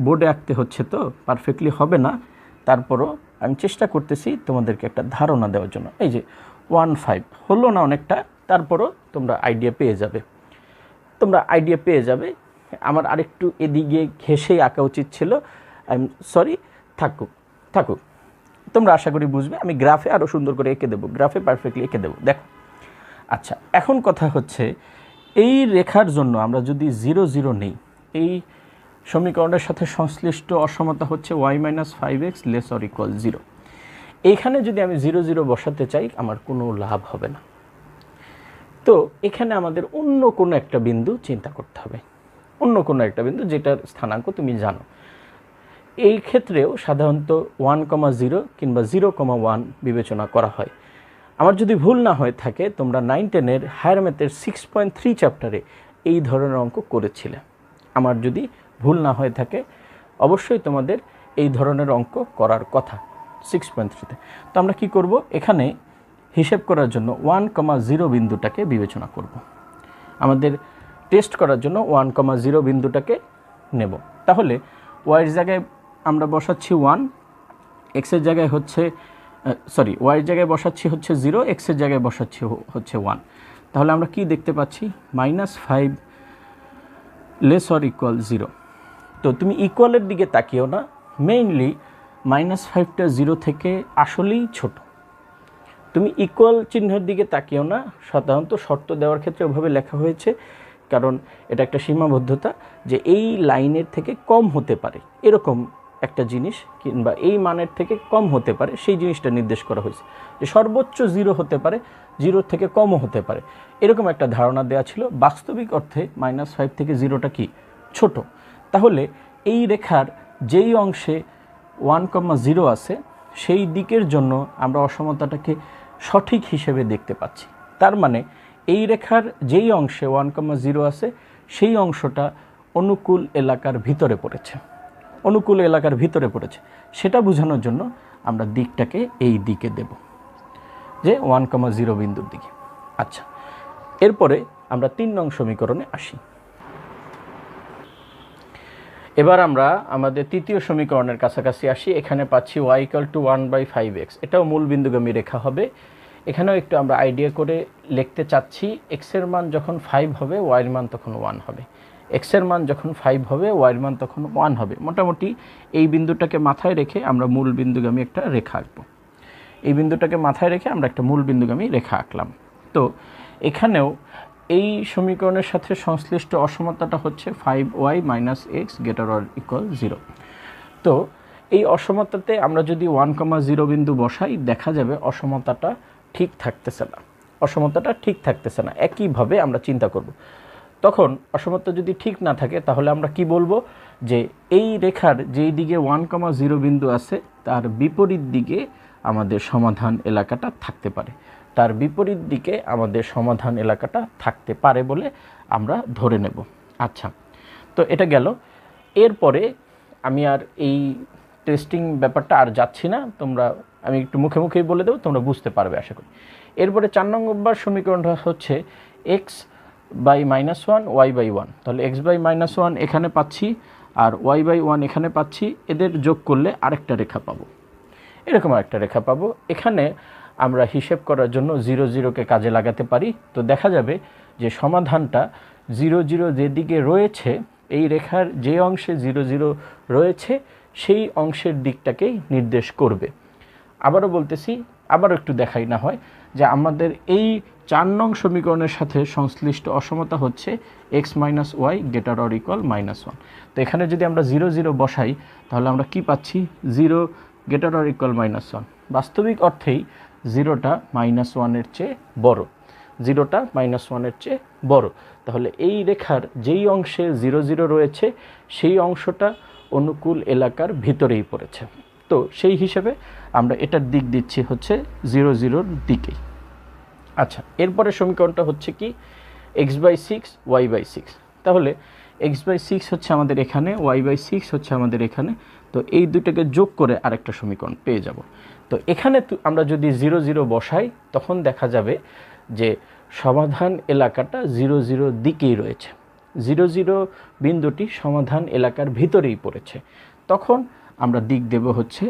বোর্ডে আঁকতে হচ্ছে তো পারফেক্টলি হবে না, তারপরও আমি চেষ্টা করতেছি তোমাদেরকে একটা ধারণা দেওয়ার জন্য। এই যে 1 5 হলো না অনেকটা, তারপরও তোমরা আইডিয়া পেয়ে যাবে। আমার আরেকটু এদিকে ঘেঁষেই আঁকা উচিত ছিল, আই এম সরি। থাকুক, তোমরা আশা করি বুঝবে। আমি গ্রাফে আরও সুন্দর করে এঁকে দেবো, গ্রাফে পারফেক্টলি এঁকে দেবো, দেখো। আচ্ছা, এখন কথা হচ্ছে, এই রেখার জন্য আমরা যদি 0 0 নেই, এই সমীকরণের সাথে সংশ্লিষ্ট অসমতা হচ্ছে y - 5x ≤ 0। এইখানে যদি আমি 0 0 বসাতে চাই, আমার কোনো লাভ হবে না। তো এখানে আমাদের অন্য কোনো একটা বিন্দু চিন্তা করতে হবে, অন্য কোনো একটা বিন্দু যেটার স্থানাঙ্ক তুমি জানো। এই ক্ষেত্রেও সাধারণত 1, 0 কিংবা 0, 1 বিবেচনা করা হয়। আমার যদি ভুল না হয়ে থাকে, তোমরা 9, 10-এর হায়ার ম্যাথের 6.3 চ্যাপ্টারে এই ধরনের অঙ্ক করেছিলে। আমার যদি ভুল না হয়ে থাকে, অবশ্যই তোমাদের এই ধরনের অঙ্ক করার কথা 6.3-তে। তো আমরা কি করব? এখানে হিসেব করার জন্য 1, 0 বিন্দুটাকে বিবেচনা করব। আমাদের টেস্ট করার জন্য 1,0 বিন্দুটাকে নেব। তাহলে ওয়াইয়ের জায়গায় আমরা বসাচ্ছি 1, এক্সের জায়গায় হচ্ছে ওয়াইয়ের জায়গায় বসাচ্ছি হচ্ছে 0, এক্সের জায়গায় বসাচ্ছি হচ্ছে 1। তাহলে আমরা কি দেখতে পাচ্ছি, -5 < 0। তো তুমি ইকুয়ালের দিকে তাকিও না, মেইনলি -5টা 0 থেকে আসলেই ছোট। তুমি ইকুয়াল চিহ্নের দিকে তাকিও না, সাধারণত শর্ত দেওয়ার ক্ষেত্রে ওভাবে লেখা হয়েছে, কারণ এটা একটা সীমাবদ্ধতা যে এই লাইনের থেকে কম হতে পারে এরকম একটা জিনিস, কিংবা এই মানের থেকে কম হতে পারে সেই জিনিসটা নির্দেশ করা হয়েছে, যে সর্বোচ্চ 0 হতে পারে, 0 থেকে কমও হতে পারে, এরকম একটা ধারণা দেওয়া ছিল। বাস্তবিক অর্থে -5 থেকে 0টা কি ছোট। তাহলে এই রেখার যেই অংশে 1,0 আছে সেই দিকের জন্য আমরা অসমতাটাকে সঠিক হিসেবে দেখতে পাচ্ছি। তার মানে এই রেখার যেই অংশে 1,0 আছে সেই অংশটা অনুকূল এলাকার ভিতরে পড়েছে, অনুকূল এলাকার ভিতরে পড়েছে, সেটা বোঝানোর জন্য আমরা দিকটাকে এই দিকে দেব, যে 1,0 বিন্দুর দিকে। আচ্ছা, এরপরে আমরা 3 নং সমীকরণে আসি। এবার আমরা আমাদের তৃতীয় সমীকরণের কাছাকাছি আসি। এখানে পাচ্ছি y = 1/5x, এটাও মূল বিন্দুগামী রেখা হবে। এখানেও একটু আমরা আইডিয়া করে লিখতে চাচ্ছি, x এর মান যখন 5 হবে y এর মান তখন 1 হবে, x এর মান যখন 5 হবে y এর মান তখন 1 হবে। মোটামুটি এই বিন্দুটাকে মাথায় রেখে আমরা মূল বিন্দুগামী একটা রেখা আঁকবো। এই বিন্দুটাকে মাথায় রেখে আমরা একটা মূল বিন্দুগামী রেখা আঁকলাম। তো এখানেও এই সমীকরণের সাথে সংশ্লিষ্ট অসমতাটা হচ্ছে 5y - x > 0। তো এই অসমতাতে আমরা যদি 1,0 বিন্দু বসাই, দেখা যাবে অসমতাটা ঠিক থাকতেছে না, অসমতাটা ঠিক থাকতেছে না। একইভাবে আমরা চিন্তা করব, তখন অসমতা যদি ঠিক না থাকে তাহলে আমরা কি বলবো, যে এই রেখার যেই দিকে 1,0 বিন্দু আছে তার বিপরীত দিকে আমাদের সমাধান এলাকাটা থাকতে পারে, তার বিপরীত দিকে আমাদের সমাধান এলাকাটা থাকতে পারে বলে আমরা ধরে নেব। আচ্ছা, তো এটা গেল। এরপরে আমি আর এই টেস্টিং ব্যাপারটা আর যাচ্ছি না, আমি একটু মুখে মুখেই বলে দেবো, তোমরা বুঝতে পারবে আশা করি। এরপরে 4 নম্বর সমীকরণটা হচ্ছে x/-1 y/1। তাহলে x/-1 এখানে পাচ্ছি আর y/1 এখানে পাচ্ছি, এদের যোগ করলে আরেকটা রেখা পাবো, এরকম আরেকটা রেখা পাবো। এখানে আমরা হিসেব করার জন্য 0, 0কে কাজে লাগাতে পারি। তো দেখা যাবে যে সমাধানটা 0, 0 যেদিকে রয়েছে, এই রেখার যে অংশে 0, 0 রয়েছে সেই অংশের দিকটাকেই নির্দেশ করবে। আবারও বলতেছি, আবারও একটু দেখাই না হয়, যে আমাদের এই 4 নং সমীকরণের সাথে সংশ্লিষ্ট অসমতা হচ্ছে x - y > -1। তো এখানে যদি আমরা 0, 0 বসাই তাহলে আমরা কি পাচ্ছি, 0 > -1। বাস্তবিক অর্থেই 0টা -1-এর চেয়ে বড়, 0টা -1-এর চেয়ে বড়। তাহলে এই রেখার যেই অংশে 0, 0 রয়েছে সেই অংশটা অনুকূল এলাকার ভিতরেই পড়েছে। তো সেই হিসেবে আমরা এটার দিক দিচ্ছি হচ্ছে 0, 0-র দিকেই। আচ্ছা, এরপরে সমীকরণটা হচ্ছে কি, x/6 y/6। তাহলে x/6 হচ্ছে আমাদের এখানে, y/6 হচ্ছে আমাদের এখানে। তো এই দুটোকে যোগ করে আরেকটা সমীকরণ পেয়ে যাব। তো এখানে আমরা যদি 0, 0 বসাই তখন দেখা যাবে যে সমাধান এলাকাটা 0, 0 দিকেই রয়েছে, 0, 0 বিন্দুটি সমাধান এলাকার ভিতরেই পড়েছে। তখন আমরা দিক দেব হচ্ছে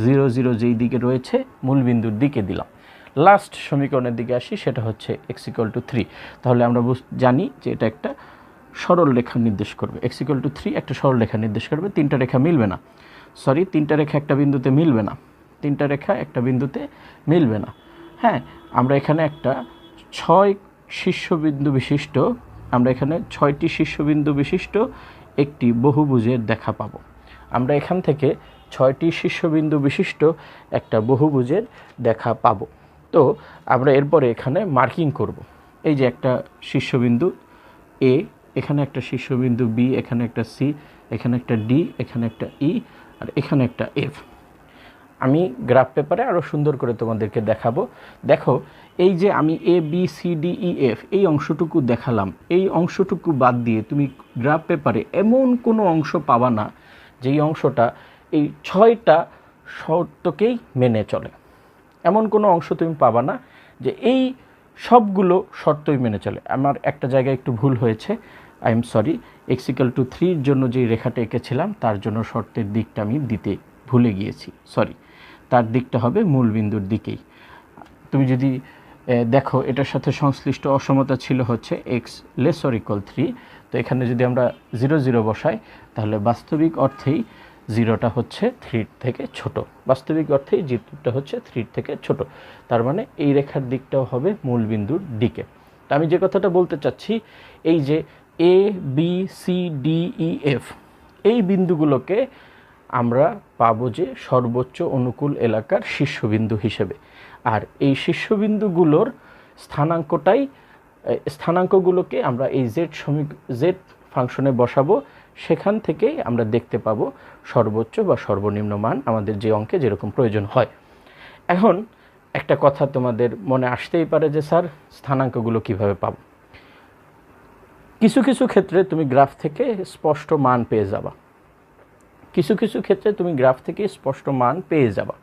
0, 0 যেই দিকে রয়েছে মূল বিন্দুর দিকে দিলাম। লাস্ট সমীকরণের দিকে আসি, সেটা হচ্ছে x = 3। তাহলে আমরা জানি যে এটা একটা সরল রেখা নির্দেশ করবে, x = 3 একটা সরল রেখা নির্দেশ করবে। 3টা রেখা মিলবে না, 3টা রেখা একটা বিন্দুতে মিলবে না, 3টা রেখা একটা বিন্দুতে মিলবে না। হ্যাঁ, আমরা এখানে একটা 6 শীর্ষবিন্দু বিশিষ্ট, আমরা এখানে 6টি শীর্ষবিন্দু বিশিষ্ট একটি বহুভুজের দেখা পাবো। আমরা এখান থেকে 6টি শীর্ষবিন্দু বিশিষ্ট একটা বহুভুজের দেখা পাবো। তো আমরা এরপরে এখানে মার্কিং করব। এই যে একটা শীর্ষবিন্দু এ, এখানে একটা শীর্ষবিন্দু বি, এখানে একটা সি, এখানে একটা ডি, এখানে একটা ই, আর এখানে একটা এফ। আমি গ্রাফ পেপারে আরও সুন্দর করে তোমাদেরকে দেখাবো। দেখো, এই যে আমি A B C D E F এই অংশটুকু দেখালাম, এই অংশটুকু বাদ দিয়ে তুমি গ্রাফ পেপারে এমন কোনো অংশ পাবা না যেই অংশটা এই 6টা শর্তকেই মেনে চলে। এমন কোনো অংশ তুমি পাবা না যে এই সবগুলো শর্তই মেনে চলে। আমার একটা জায়গায় একটু ভুল হয়েছে, আই এম সরি। x=3 জন্য যে রেখাটা এঁকেছিলাম তার জন্য শর্তের দিকটা আমি দিতে ভুলে গিয়েছি, সরি। তার দিকটা হবে মূল বিন্দুর দিকেই। তুমি যদি দেখো এটার সাথে সংশ্লিষ্ট অসমতা ছিল হচ্ছে x<3, তো এখানে যদি আমরা 0 0 বসাই তাহলে বাস্তবিক অর্থেই 0টা হচ্ছে 3 থেকে ছোট, বাস্তবিক অর্থেই 0টা হচ্ছে 3 থেকে ছোট। তার মানে এই রেখার দিকটাও হবে মূল বিন্দুর দিকে। তা আমি যে কথাটা বলতে চাচ্ছি, এই যে A B C D E F এই বিন্দুগুলোকে আমরা পাবো যে সর্বোচ্চ অনুকূল এলাকার শীর্ষবিন্দু হিসেবে। আর এই শীর্ষবিন্দুগুলোর স্থানাঙ্কগুলোকে আমরা এই জেড ফাংশনে বসাবো। সেখান থেকেই আমরা দেখতে পাবো সর্বোচ্চ বা সর্বনিম্ন মান আমাদের যে অঙ্কে যেরকম প্রয়োজন হয়। এখন একটা কথা তোমাদের মনে আসতেই পারে যে স্যার স্থানাঙ্কগুলো কিভাবে পাবো। কিছু কিছু ক্ষেত্রে তুমি গ্রাফ থেকে স্পষ্ট মান পেয়ে যাবা, কিছু কিছু ক্ষেত্রে তুমি গ্রাফ থেকে স্পষ্ট মান পেয়ে যাবা।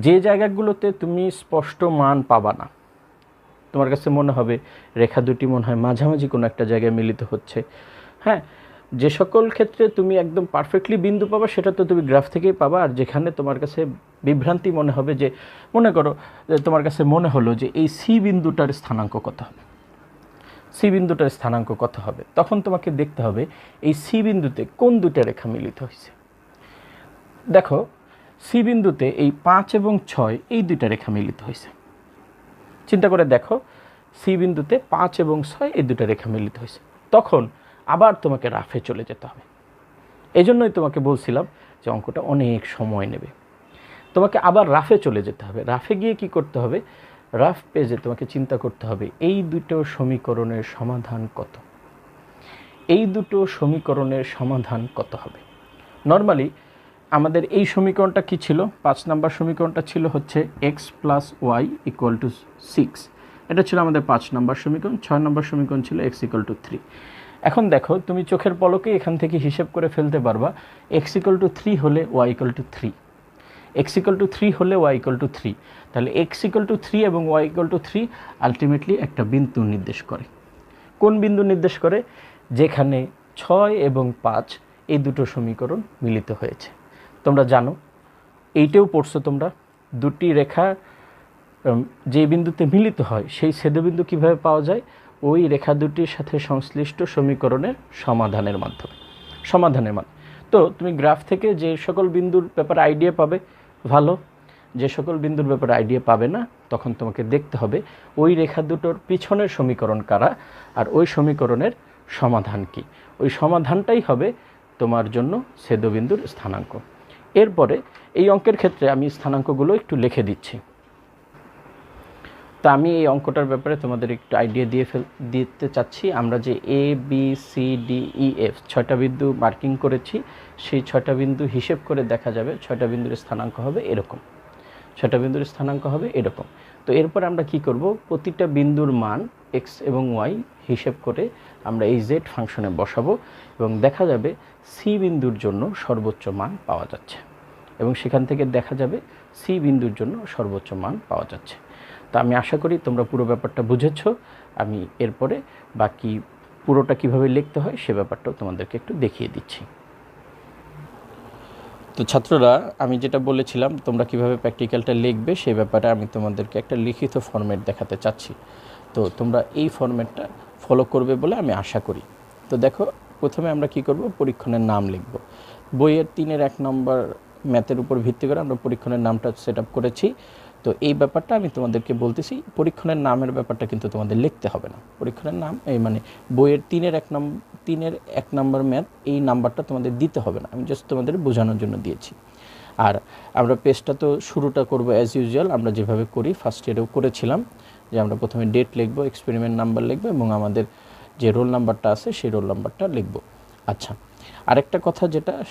যে জায়গাগুলোতে তুমি স্পষ্ট মান পাবা না, তোমার কাছে মনে হবে রেখা দুটি মনে হয় মাঝামাঝি কোনো একটা জায়গায় মিলিত হচ্ছে, হ্যাঁ, যে সকল ক্ষেত্রে তুমি একদম পারফেক্টলি বিন্দু পাবা সেটা তো তুমি গ্রাফ থেকেই পাবা। আর যেখানে তোমার কাছে বিভ্রান্তি মনে হবে, যে মনে করো যে তোমার কাছে মনে হলো যে এই সি বিন্দুটার স্থানাঙ্ক কত হবে, সি বিন্দুটার স্থানাঙ্ক কত হবে, তখন তোমাকে দেখতে হবে এই সি বিন্দুতে কোন দুটো রেখা মিলিত হয়েছে। দেখো সি বিন্দুতে এই 5 এবং 6 এই দুইটা রেখা মিলিত হয়েছে। চিন্তা করে দেখো, সি বিন্দুতে 5 এবং 6 এই দুটো রেখা মিলিত হয়েছে। তখন আবার তোমাকে রাফে চলে যেতে হবে। এই জন্যই তোমাকে বলছিলাম যে অঙ্কটা অনেক সময় নেবে। তোমাকে আবার রাফে চলে যেতে হবে। রাফে গিয়ে কি করতে হবে, রাফ পেজে তোমাকে চিন্তা করতে হবে এই দুটো সমীকরণের সমাধান কত, এই দুটো সমীকরণের সমাধান কত হবে। নর্মালি আমাদের এই সমীকরণটা কি ছিল, 5 নম্বর সমীকরণটা ছিল হচ্ছে x + y = 6, এটা ছিল আমাদের 5 নম্বর সমীকরণ। 6 নম্বর সমীকরণ ছিল x = 3। এখন দেখো তুমি চোখের পলকে এখান থেকে হিসেব করে ফেলতে পারবা x = 3 হলে y = 3, x = 3 হলে y = 3। তাহলে x = 3 এবং y = 3 আলটিমেটলি একটা বিন্দু নির্দেশ করে। কোন বিন্দু নির্দেশ করে, যেখানে 6 এবং 5 এই দুটো সমীকরণ মিলিত হয়েছে। তোমরা জানো, এইটাও পড়ছো তোমরা, দুটি রেখা যে বিন্দুতে মিলিত হয় সেই ছেদবিন্দু কিভাবে পাওয়া যায়, ওই রেখা দুটির সাথে সংশ্লিষ্ট সমীকরণের সমাধানের মাধ্যমে। তো তুমি গ্রাফ থেকে যে সকল বিন্দুর ব্যাপারে আইডিয়া পাবে ভালো, যে সকল বিন্দুর ব্যাপারে আইডিয়া পাবে না তখন তোমাকে দেখতে হবে ওই রেখা দুটোর পিছনের সমীকরণ কারা আর ওই সমীকরণের সমাধান কি। ওই সমাধানটাই হবে তোমার জন্য ছেদবিন্দুর স্থানাঙ্ক। এরপরে এই অঙ্কের ক্ষেত্রে আমি স্থানাঙ্কগুলো একটু লিখে দিচ্ছি। তা আমি এই অঙ্কটার ব্যাপারে তোমাদের একটু আইডিয়া দিতে চাচ্ছি। আমরা যে A B C D E F 6টা বিন্দু মার্কিং করেছি, সেই 6টা বিন্দু হিসেব করে দেখা যাবে 6টা বিন্দুর স্থানাঙ্ক হবে এরকম, 6টা বিন্দুর স্থানাঙ্ক হবে এরকম। তো এরপর আমরা কি করব, প্রতিটা বিন্দুর মান x এবং y হিসেব করে আমরা এই z ফাংশনে বসাবো এবং দেখা যাবে C বিন্দুর জন্য সর্বোচ্চ মান পাওয়া যাচ্ছে এবং সেখান থেকে দেখা যাবে C বিন্দুর জন্য সর্বোচ্চ মান পাওয়া যাচ্ছে। তা আমি আশা করি তোমরা পুরো ব্যাপারটা বুঝেছো। আমি এরপরে বাকি পুরোটা কিভাবে লিখতে হয় সে ব্যাপারটাও তোমাদেরকে একটু দেখিয়ে দিচ্ছি। তো ছাত্ররা, আমি যেটা বলেছিলাম তোমরা কিভাবে প্র্যাকটিক্যালটা লিখবে সেই ব্যাপারে আমি তোমাদেরকে একটা লিখিত ফরম্যাট দেখাতে চাচ্ছি। তো তোমরা এই ফরম্যাটটা ফলো করবে বলে আমি আশা করি। তো দেখো, প্রথমে আমরা কি করব, পরীক্ষণের নাম লিখব। বইয়ের 3-এর 1 নম্বর ম্যাথের উপর ভিত্তি করে আমরা পরীক্ষণের নামটা সেট আপ করেছি। তো এই ব্যাপারটা আমি তোমাদেরকে বলতেছি, পরীক্ষণের নামের ব্যাপারটা কিন্তু তোমাদের লিখতে হবে না। পরীক্ষণের নাম এই মানে বইয়ের 3-এর 1 নম্বর ম্যাথ, এই নাম্বারটা তোমাদের দিতে হবে না, আমি জাস্ট তোমাদের বোঝানোর জন্য দিয়েছি। আর আমরা পেজটা তো শুরুটা করব অ্যাজ ইউজুয়াল, আমরা যেভাবে করি ফার্স্ট ইয়ারেও করেছিলাম, যে আমরা প্রথমে ডেট লিখব, এক্সপেরিমেন্ট নাম্বার লিখব এবং আমাদের যে রোল নাম্বারটা আছে সেই রোল নাম্বারটা লিখব। আচ্ছা, আরেকটা কথা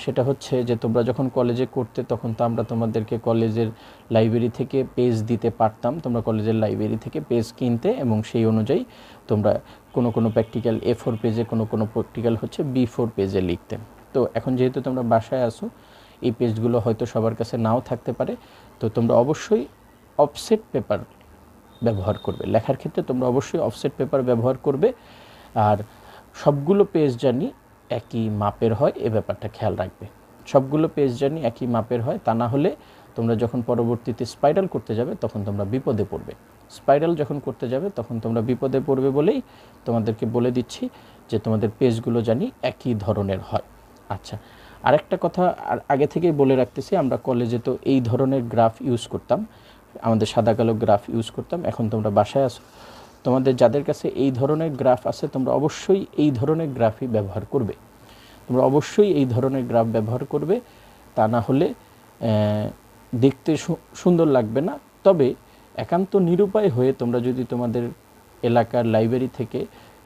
সেটা হচ্ছে যে তোমরা যখন কলেজে করতে তখন তো আমরা তোমাদেরকে কলেজের লাইব্রেরি থেকে পেজ দিতে পারতাম। তোমরা কলেজের লাইব্রেরি থেকে পেজ কিনতে এবং সেই অনুযায়ী তোমরা কোনো প্র্যাকটিক্যাল A4 পেজে, কোনো প্র্যাকটিক্যাল হচ্ছে B4 পেজে লিখতে। তো এখন যেহেতু তোমরা বাসায় আসো, এই পেজগুলো হয়তো সবার কাছে নাও থাকতে পারে, তো তোমরা অবশ্যই অফসেট পেপার ব্যবহার করবে। লেখার ক্ষেত্রে তোমরা অবশ্যই অফসেট পেপার ব্যবহার করবে, আর সবগুলো পেজ জানি একই মাপের হয় এ ব্যাপারটা খেয়াল রাখবে। সবগুলো পেজ জানি একই মাপের হয়, তা না হলে তোমরা যখন পরবর্তীতে স্পাইরাল করতে যাবে তখন তোমরা বিপদে পড়বে। স্পাইরাল যখন করতে যাবে তখন তোমরা বিপদে পড়বে বলেই তোমাদেরকে বলে দিচ্ছি যে তোমাদের পেজগুলো জানি একই ধরনের হয়। আচ্ছা, আরেকটা কথা আগে থেকেই বলে রাখতেছি, আমরা কলেজে তো এই ধরনের গ্রাফ ইউজ করতাম, আমাদের সাদা কালো গ্রাফ ইউজ করতাম। এখন তোমরা বাসায় আসো, তোমাদের যাদের কাছে এই ধরনের গ্রাফ আছে তোমরা অবশ্যই এই ধরনের গ্রাফই ব্যবহার করবে। তোমরা অবশ্যই এই ধরনের গ্রাফ ব্যবহার করবে, তা না হলে দেখতে সুন্দর লাগবে না। তবে একান্ত নিরুপায় হয়ে তোমরা যদি তোমাদের এলাকার লাইব্রেরি থেকে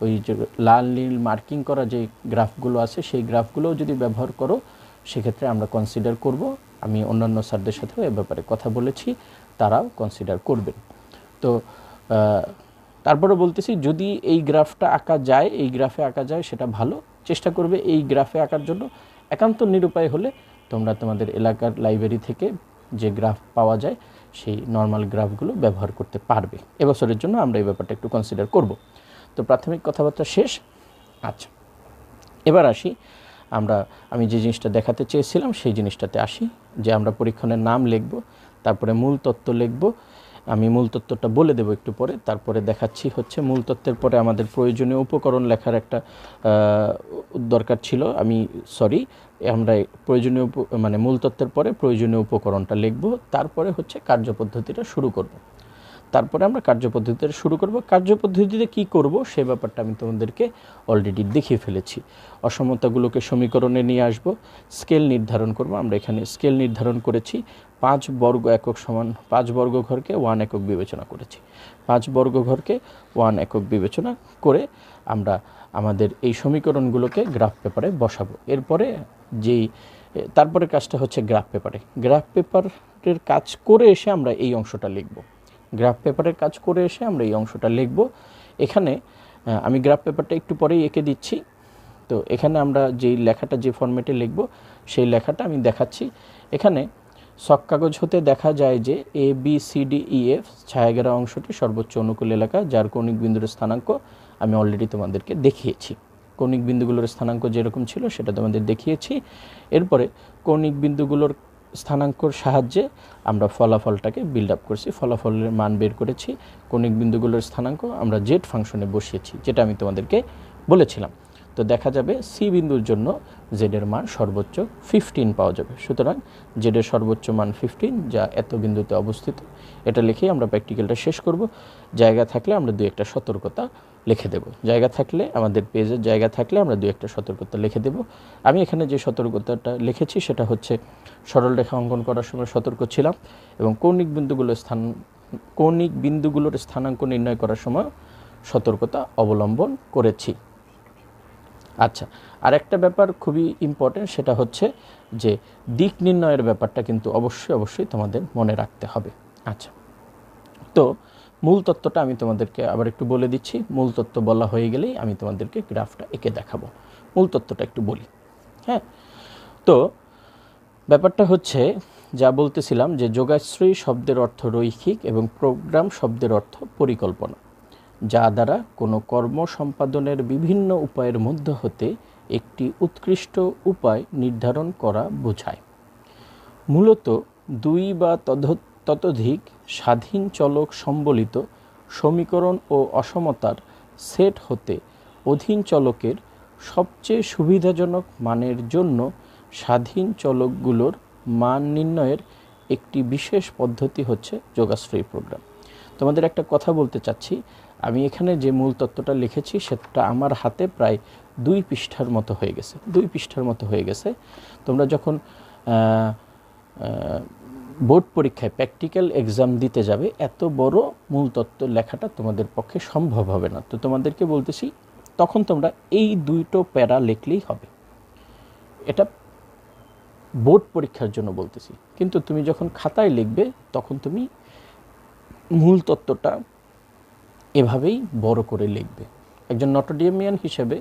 ওই যে লাল নীল মার্কিং করা যে গ্রাফগুলো আছে সেই গ্রাফগুলোও যদি ব্যবহার করো, সেক্ষেত্রে আমরা কনসিডার করব। আমি অন্যান্য স্যারদের সাথেও এ ব্যাপারে কথা বলেছি, তারাও কনসিডার করবেন। তো তারপরে বলতেছি, যদি এই গ্রাফটা আঁকা যায়, এই গ্রাফে আঁকা যায় সেটা ভালো, চেষ্টা করবে এই গ্রাফে আঁকার জন্য। একান্ত নিরুপায় হলে তোমরা তোমাদের এলাকার লাইব্রেরি থেকে যে গ্রাফ পাওয়া যায় সেই নর্মাল গ্রাফগুলো ব্যবহার করতে পারবে। এবছরের জন্য আমরা এই ব্যাপারটা একটু কনসিডার করব। তো প্রাথমিক কথাবার্তা শেষ। আচ্ছা, এবার আসি আমি যে জিনিসটা দেখাতে চেয়েছিলাম সেই জিনিসটাতে আসি, যে আমরা পরীক্ষণের নাম লিখব, তারপরে মূল তত্ত্ব লিখব। আমি মূল তত্ত্বটা বলে দেব একটু পরে, তারপরে দেখাচ্ছি হচ্ছে মূল তত্ত্বের পরে আমাদের প্রয়োজনীয় উপকরণ লেখার একটা দরকার ছিল। আমরা প্রয়োজনীয় মানে মূল তত্ত্বের পরে প্রয়োজনীয় উপকরণটা লিখব, তারপরে হচ্ছে কার্যপদ্ধতিটা শুরু করব। তারপরে আমরা কার্যপদ্ধতিটা শুরু করব। কার্যপদ্ধতিতে কি করব সে ব্যাপারটা আমি তোমাদেরকে অলরেডি দেখিয়ে ফেলেছি। অসমতাগুলোকে সমীকরণে নিয়ে আসব, স্কেল নির্ধারণ করব। আমরা এখানে স্কেল নির্ধারণ করেছি 5 বর্গ একক সমান 5 বর্গ ঘরকে 1 একক বিবেচনা করেছি। 5 বর্গ ঘরকে 1 একক বিবেচনা করে আমরা আমাদের এই সমীকরণগুলোকে গ্রাফ পেপারে বসাবো। এরপরে তারপরে কাজটা হচ্ছে গ্রাফ পেপারে। গ্রাফ পেপারের কাজ করে এসে আমরা এই অংশটা লিখব। গ্রাফ পেপারের কাজ করে এসে আমরা এই অংশটা লিখব। এখানে আমি গ্রাফ পেপারটা একটু পরেই এঁকে দিচ্ছি। তো এখানে আমরা যেই লেখাটা যে ফরম্যাটে লিখব সেই লেখাটা আমি দেখাচ্ছি। এখানে সক কাগজ হতে দেখা যায় যে ABCDEF ছায়াঘেরা অংশটি সর্বোচ্চ অনুকূল এলাকা, যার কৌণিক বিন্দুর স্থানাঙ্ক আমি অলরেডি তোমাদেরকে দেখিয়েছি। কৌণিক বিন্দুগুলোর স্থানাঙ্ক যেরকম ছিল সেটা তোমাদের দেখিয়েছি। এরপরে কৌণিক বিন্দুগুলোর স্থানাঙ্কর সাহায্যে আমরা ফলাফলটাকে বিল্ড আপ করছি, ফলাফলের মান বের করেছি। কৌণিক বিন্দুগুলোর স্থানাঙ্ক আমরা জেড ফাংশনে বসিয়েছি, যেটা আমি তোমাদেরকে বলেছিলাম। তো দেখা যাবে সি বিন্দুর জন্য জেডের মান সর্বোচ্চ 15 পাওয়া যাবে। সুতরাং জেডের সর্বোচ্চ মান 15, যা এত বিন্দুতে অবস্থিত। এটা লিখেই আমরা প্র্যাকটিক্যালটা শেষ করব। জায়গা থাকলে আমরা 2-1টা সতর্কতা লিখে দেব। জায়গা থাকলে আমাদের পেজের জায়গা থাকলে আমরা 2-1টা সতর্কতা লিখে দেব। আমি এখানে যে সতর্কতাটা লিখেছি সেটা হচ্ছে সরল রেখা অঙ্কন করার সময় সতর্ক ছিলাম, এবং কৌণিক বিন্দুগুলোর স্থানাঙ্ক নির্ণয় করার সময় সতর্কতা অবলম্বন করেছি। আচ্ছা, আর একটা ব্যাপার খুবই ইম্পর্টেন্ট, সেটা হচ্ছে যে দিক নির্ণয়ের ব্যাপারটা কিন্তু অবশ্যই তোমাদের মনে রাখতে হবে। আচ্ছা, তো মূল তত্ত্বটা আমি তোমাদেরকে আবার একটু বলে দিচ্ছি। মূল তত্ত্ব বলা হয়ে গেলেই আমি তোমাদেরকে গ্রাফটা এঁকে দেখাবো। মূল তত্ত্বটা একটু বলি। হ্যাঁ, তো ব্যাপারটা হচ্ছে যা বলতেছিলাম যে যোগাশ্রয়ী শব্দের অর্থ রৈখিক এবং প্রোগ্রাম শব্দের অর্থ পরিকল্পনা, যা দ্বারা কোনো কর্ম সম্পাদনের বিভিন্ন উপায়ের মধ্য হতে একটি উৎকৃষ্ট উপায় নির্ধারণ করা বোঝায়। মূলত 2 বা ততোধিক স্বাধীন চলক সম্বলিত সমীকরণ ও অসমতার সেট হতে অধীন চলকের সবচেয়ে সুবিধাজনক মানের জন্য স্বাধীন চলকগুলোর মান নির্ণয়ের একটি বিশেষ পদ্ধতি হচ্ছে যোগাশ্রয়ী প্রোগ্রাম। তোমাদের একটা কথা বলতে চাচ্ছি, আমি এখানে যে মূল তত্ত্বটা লিখেছি সেটা আমার হাতে প্রায় 2 পৃষ্ঠার মতো হয়ে গেছে। 2 পৃষ্ঠার মতো হয়ে গেছে। তোমরা যখন বোর্ড পরীক্ষায় প্র্যাকটিক্যাল এক্সাম দিতে যাবে, এত বড় মূল তত্ত্ব লেখাটা তোমাদের পক্ষে সম্ভব হবে না। তো তোমাদেরকে বলতেছি, তখন তোমরা এই 2টো প্যারা লিখলেই হবে। এটা বোর্ড পরীক্ষার জন্য বলতেছি, কিন্তু তুমি যখন খাতায় লিখবে তখন তুমি মূল তত্ত্বটা এভাবেই বড় করে লিখবে। একজন নটোডিয়ামিয়ান হিসেবে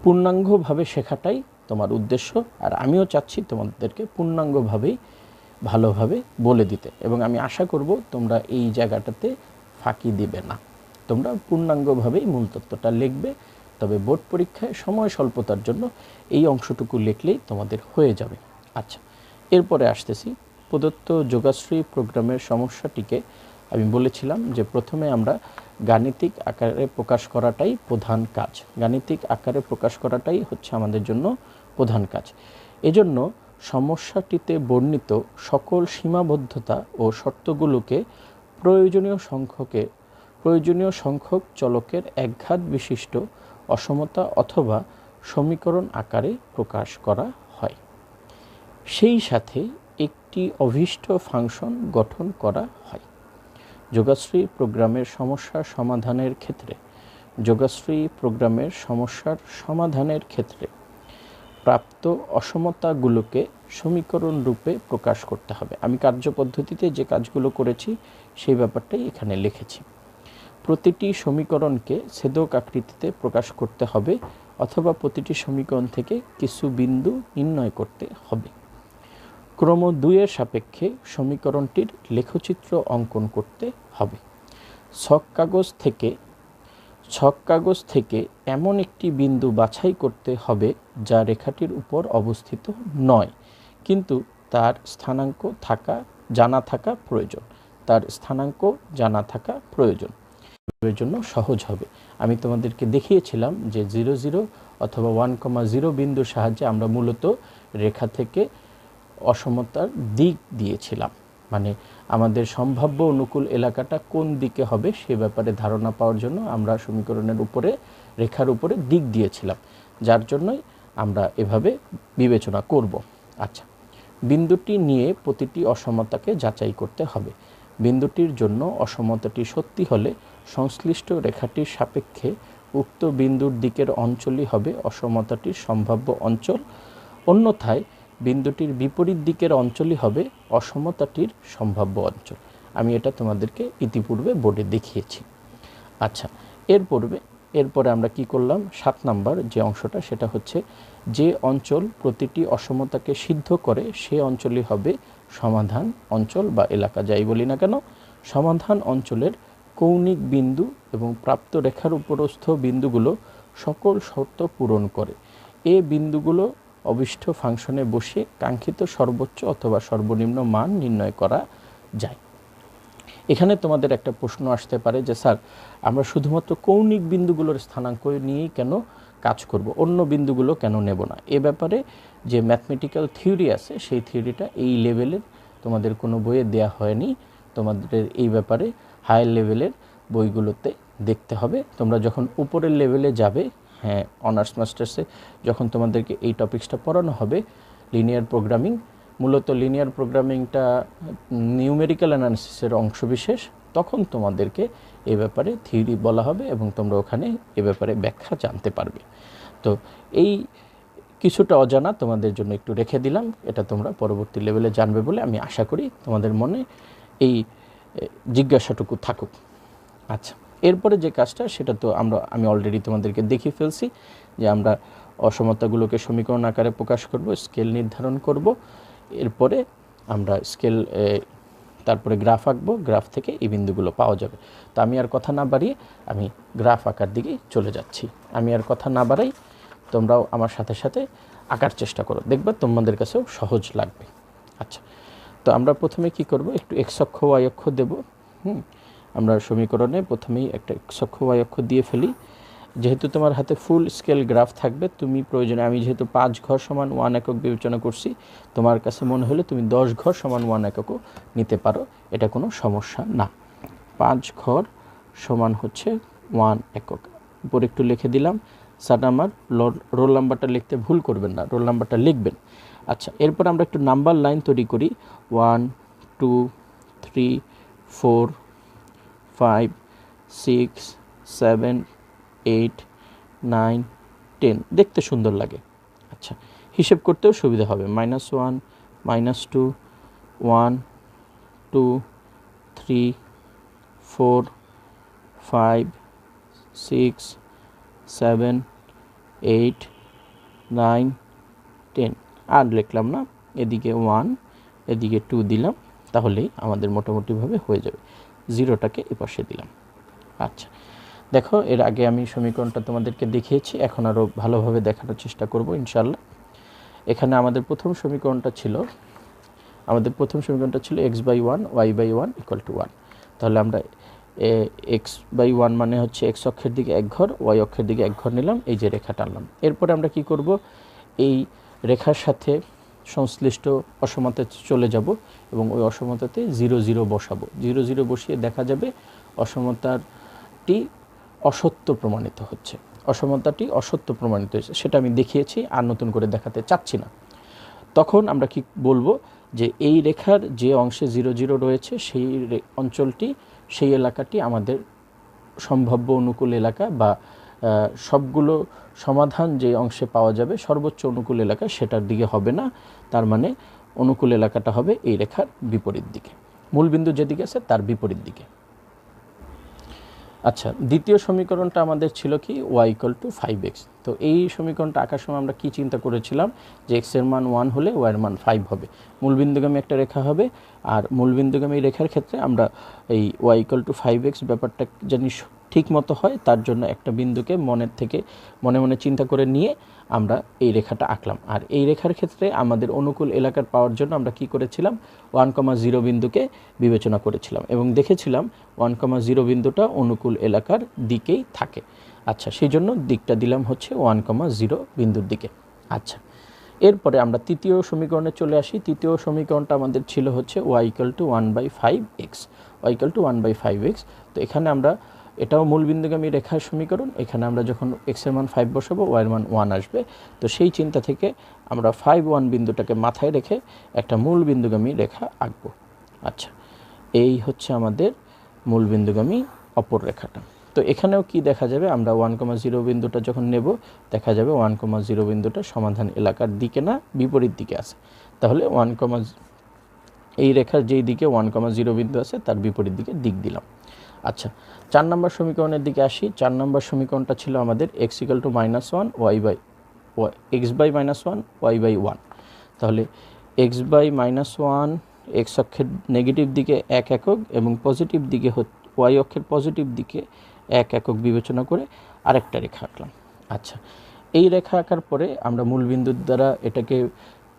পূর্ণাঙ্গভাবে শেখাটাই তোমার উদ্দেশ্য, আর আমিও চাচ্ছি তোমাদেরকে পূর্ণাঙ্গভাবেই ভালোভাবে বলে দিতে, এবং আমি আশা করব তোমরা এই জায়গাটাতে ফাঁকি দিবে না। তোমরা পূর্ণাঙ্গভাবেই মূল তত্ত্বটা লিখবে, তবে বোর্ড পরীক্ষায় সময় স্বল্পতার জন্য এই অংশটুকু লিখলেই তোমাদের হয়ে যাবে। আচ্ছা, এরপরে আসতেছি প্রদত্ত যোগাশ্রী প্রোগ্রামের সমস্যাটিকে আমি বলেছিলাম যে প্রথমে আমরা গাণিতিক আকারে প্রকাশ করাটাই প্রধান কাজ। গাণিতিক আকারে প্রকাশ করাটাই হচ্ছে আমাদের জন্য প্রধান কাজ। এজন্য সমস্যাটিতে বর্ণিত সকল সীমাবদ্ধতা ও শর্তগুলোকে প্রয়োজনীয় সংখ্যক চলকের একঘাত বিশিষ্ট অসমতা অথবা সমীকরণ আকারে প্রকাশ করা হয়। সেই সাথে একটি অভীষ্ট ফাংশন গঠন করা হয়। যোগাশ্রী প্রোগ্রামের সমস্যার সমাধানের ক্ষেত্রে প্রাপ্ত অসমতাগুলোকে সমীকরণ রূপে প্রকাশ করতে হবে। আমি কার্যপদ্ধতিতে যে কাজগুলো করেছি সেই ব্যাপারটাই এখানে লিখেছি। প্রতিটি সমীকরণকে ছেদক আকৃতিতে প্রকাশ করতে হবে অথবা প্রতিটি সমীকরণ থেকে কিছু বিন্দু নির্ণয় করতে হবে। ক্রম 2 এর সাপেক্ষে সমীকরণটির লেখচিত্র অঙ্কন করতে হবে। ছক কাগজ থেকে এমন একটি বিন্দু বাছাই করতে হবে যা রেখাটির উপর অবস্থিত নয়, কিন্তু তার স্থানাঙ্ক জানা থাকা প্রয়োজন। এর জন্য সহজ হবে। আমি তোমাদেরকে দেখিয়েছিলাম যে 0, 0 অথবা 1,0 বিন্দুর সাহায্যে আমরা মূলত রেখা থেকে অসমতার দিক দিয়েছিলাম, মানে আমাদের সম্ভাব্য অনুকূল এলাকাটা কোন দিকে হবে সে ব্যাপারে ধারণা পাওয়ার জন্য আমরা সমীকরণের উপরে রেখার উপরে দিক দিয়েছিলাম, যার জন্যই আমরা এভাবে বিবেচনা করব। আচ্ছা, বিন্দুটি নিয়ে প্রতিটি অসমতাকে যাচাই করতে হবে। বিন্দুটির জন্য অসমতাটি সত্যি হলে সংশ্লিষ্ট রেখাটির সাপেক্ষে উক্ত বিন্দুর দিকের অঞ্চলই হবে অসমতাটির সম্ভাব্য অঞ্চল, অন্যথায় বিন্দুটির বিপরীত দিকের অঞ্চলই হবে অসমতাটির সম্ভাব্য অঞ্চল। আমি এটা তোমাদেরকে ইতিপূর্বে বোর্ডে দেখিয়েছি। আচ্ছা, এরপরে আমরা কি করলাম, 7 নাম্বার যে অংশটা সেটা হচ্ছে যে অঞ্চল প্রতিটি অসমতাকে সিদ্ধ করে সে অঞ্চলই হবে সমাধান অঞ্চল বা এলাকা, যাই বলি না কেন। সমাধান অঞ্চলের কৌণিক বিন্দু এবং প্রাপ্ত রেখার উপরস্থ বিন্দুগুলো সকল শর্ত পূরণ করে। এ বিন্দুগুলো অভীষ্ট ফাংশনে বসে কাঙ্ক্ষিত সর্বোচ্চ অথবা সর্বনিম্ন মান নির্ণয় করা যায়। এখানে তোমাদের একটা প্রশ্ন আসতে পারে যে স্যার, আমরা শুধুমাত্র কৌণিক বিন্দুগুলোর স্থানাঙ্ক নিয়েই কেন কাজ করব, অন্য বিন্দুগুলো কেন নেব না? এ ব্যাপারে যে ম্যাথমেটিক্যাল থিওরি আছে সেই থিওরিটা এই লেভেলের তোমাদের কোনো বইয়ে দেয়া হয়নি। তোমাদের এই ব্যাপারে হায়ার লেভেলের বইগুলোতে দেখতে হবে। তোমরা যখন উপরের লেভেলে যাবে, হ্যাঁ, অনার্স মাস্টার্সে যখন তোমাদেরকে এই টপিকসটা পড়ানো হবে, লিনিয়ার প্রোগ্রামিং, মূলত লিনিয়ার প্রোগ্রামিংটা নিউমেরিক্যাল অ্যানালিসিসের অংশবিশেষ, তখন তোমাদেরকে এ ব্যাপারে থিওরি বলা হবে এবং তোমরা ওখানে এ ব্যাপারে ব্যাখ্যা জানতে পারবে। তো এই কিছুটা অজানা তোমাদের জন্য একটু রেখে দিলাম, এটা তোমরা পরবর্তী লেভেলে জানবে বলে আমি আশা করি। তোমাদের মনে এই জিজ্ঞাসাটুকু থাকুক। আচ্ছা, এরপরে যে কাজটা সেটা তো আমি অলরেডি তোমাদেরকে দেখিয়ে ফেলছি যে আমরা অসমতাগুলোকে সমীকরণ আকারে প্রকাশ করব, স্কেল নির্ধারণ করব, এরপরে আমরা তারপরে গ্রাফ আঁকবো, গ্রাফ থেকে এই বিন্দুগুলো পাওয়া যাবে। তো আমি আর কথা না বাড়িয়ে আমি গ্রাফ আঁকার দিকে চলে যাচ্ছি। আমি আর কথা না বাড়াই, তোমরাও আমার সাথে সাথে আঁকার চেষ্টা করো, দেখবে তোমাদের কাছেও সহজ লাগবে। আচ্ছা, তো আমরা প্রথমে কি করব, একটু এক্স অক্ষ ওয়াই অক্ষ দেবো। আমরা সমীকরণে প্রথমেই একটা এক্স অক্ষ ওয়াই অক্ষ দিয়ে ফেলি। যেহেতু তোমার হাতে ফুল স্কেল গ্রাফ থাকবে, তুমি প্রয়োজনে, আমি যেহেতু 5 ঘর সমান 1 একক বিবেচনা করছি, তোমার কাছে মনে হলে তুমি 10 ঘর সমান 1 এককও নিতে পারো, এটা কোনো সমস্যা না। 5 ঘর সমান হচ্ছে 1 একক। উপরে একটু লিখে দিলাম। স্যার, আমার রোল নাম্বারটা লিখতে ভুল করবেন না, রোল নাম্বারটা লিখবেন। আচ্ছা, এরপর আমরা একটু নাম্বার লাইন তৈরি করি। 1 2 3 4 5 6 7 8 9 10, দেখতে সুন্দর লাগে। আচ্ছা, হিসেব করতেও সুবিধা হবে। -1 -2 1 2 3 4 5 6 7 8 9 10, আর লিখলাম না, এদিকে 1 এদিকে 2 দিলাম, তাহলেই আমাদের মোটামুটিভাবে হয়ে যাবে। জিরোটাকে এপাশে দিলাম। আচ্ছা, দেখো এর আগে আমি সমীকরণটা তোমাদেরকে দেখিয়েছি, এখন আরও ভালোভাবে দেখানোর চেষ্টা করব ইনশাল্লাহ। এখানে আমাদের প্রথম সমীকরণটা ছিল x/1 y/1 = 1। তাহলে আমরা x/1 মানে হচ্ছে x অক্ষের দিকে এক ঘর, y অক্ষের দিকে এক ঘর নিলাম, এই যে রেখা টানলাম। এরপরে আমরা কি করব, এই রেখার সাথে সংশ্লিষ্ট অসমতাতে চলে যাব এবং ওই অসমতাতে 0 0 বসাবো। 0 0 বসিয়ে দেখা যাবে অসমতাটি অসত্য প্রমাণিত হচ্ছে। অসমতাটি অসত্য প্রমাণিত হয়েছে, সেটা আমি দেখিয়েছি, আর নতুন করে দেখাতে চাচ্ছি না। তখন আমরা কি বলবো যে এই রেখার যে অংশে 0 0 রয়েছে সেই অঞ্চলটি, সেই এলাকাটি আমাদের সম্ভাব্য অনুকূল এলাকা, বা সবগুলো সমাধান যে অংশে পাওয়া যাবে সর্বোচ্চ অনুকূল এলাকা সেটার দিকে হবে না। তার মানে অনুকূল এলাকাটা হবে এই রেখার বিপরীত দিকে, মূলবিন্দু যেদিকে আছে তার বিপরীত দিকে। আচ্ছা, দ্বিতীয় সমীকরণটা আমাদের ছিল কি, y = 5x। তো এই সমীকরণটা আঁকার সময় আমরা কি চিন্তা করেছিলাম যে x এর মান 1 হলে y এর মান 5 হবে, মূলবিন্দুগামী একটা রেখা হবে। আর মূলবিন্দুগামী রেখার ক্ষেত্রে আমরা এই y = 5x ব্যাপারটা জানি ঠিক মতো হয়, তার জন্য একটা বিন্দুকে মনে মনে চিন্তা করে নিয়ে আমরা এই রেখাটা আঁকলাম। আর এই রেখার ক্ষেত্রে আমাদের অনুকূল এলাকার পাওয়ার জন্য আমরা কি করেছিলাম, 1,0 বিন্দুকে বিবেচনা করেছিলাম এবং দেখেছিলাম 1,0 বিন্দুটা অনুকূল এলাকার দিকেই থাকে। আচ্ছা, সেই জন্য দিকটা দিলাম হচ্ছে 1,0 বিন্দুর দিকে। আচ্ছা, এরপরে আমরা তৃতীয় সমীকরণে চলে আসি। তৃতীয় সমীকরণটা আমাদের ছিল হচ্ছে y = 1/5x। y = 1/5x। তো এখানে আমরা, এটাও মূলবিন্দুগামী রেখার সমীকরণ, এখানে আমরা যখন x এর মান 5 বসাবো y এর মান 1 আসবে। তো সেই চিন্তা থেকে আমরা 5 1 বিন্দুটাকে মাথায় রেখে একটা মূলবিন্দুগামী রেখা আঁকবো। আচ্ছা, এই হচ্ছে আমাদের মূলবিন্দুগামী অপর রেখাটা। তো এখানেও কি দেখা যাবে, আমরা 1,0 বিন্দুটা যখন নেব দেখা যাবে 1,0 বিন্দুটা সমাধান এলাকার দিকে না, বিপরীত দিকে আছে। তাহলে এই রেখার যেই দিকে 1,0 বিন্দু আছে তার বিপরীত দিকে দিক দিলাম। আচ্ছা, 4 নম্বর সমীকরণের দিকে আসি। 4 নম্বর সমীকরণটা ছিল আমাদের x = -1 y/1। তাহলে x/-1 x অক্ষের নেগেটিভ দিকে 1 একক এবং পজিটিভ দিকে y অক্ষের পজিটিভ দিকে 1 একক বিবেচনা করে আরেকটা রেখা আঁকলাম। আচ্ছা, এই রেখা আঁকার পরে আমরা মূলবিন্দুর দ্বারা এটাকে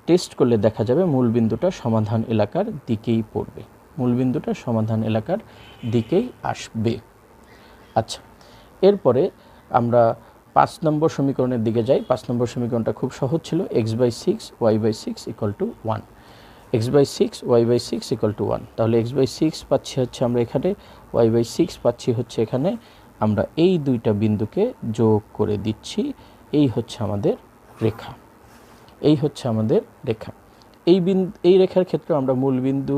টেস্ট করলে দেখা যাবে মূলবিন্দুটা সমাধান এলাকার দিকেই পড়বে, মূলবিন্দুটা সমাধান এলাকার দিকেই আসবে। আচ্ছা, এরপরে আমরা 5 নম্বর সমীকরণের দিকে যাই। 5 নম্বর সমীকরণটা খুব সহজ ছিল, x/6 y/6 = 1। x/6 y/6 = 1। তাহলে x/6 পাচ্ছি হচ্ছে আমরা এখানে, y/6 পাচ্ছি হচ্ছে এখানে। আমরা এই দুইটা বিন্দুকে যোগ করে দিচ্ছি, এই হচ্ছে আমাদের রেখা, এই হচ্ছে আমাদের রেখা। এই রেখার ক্ষেত্রে আমরা মূলবিন্দু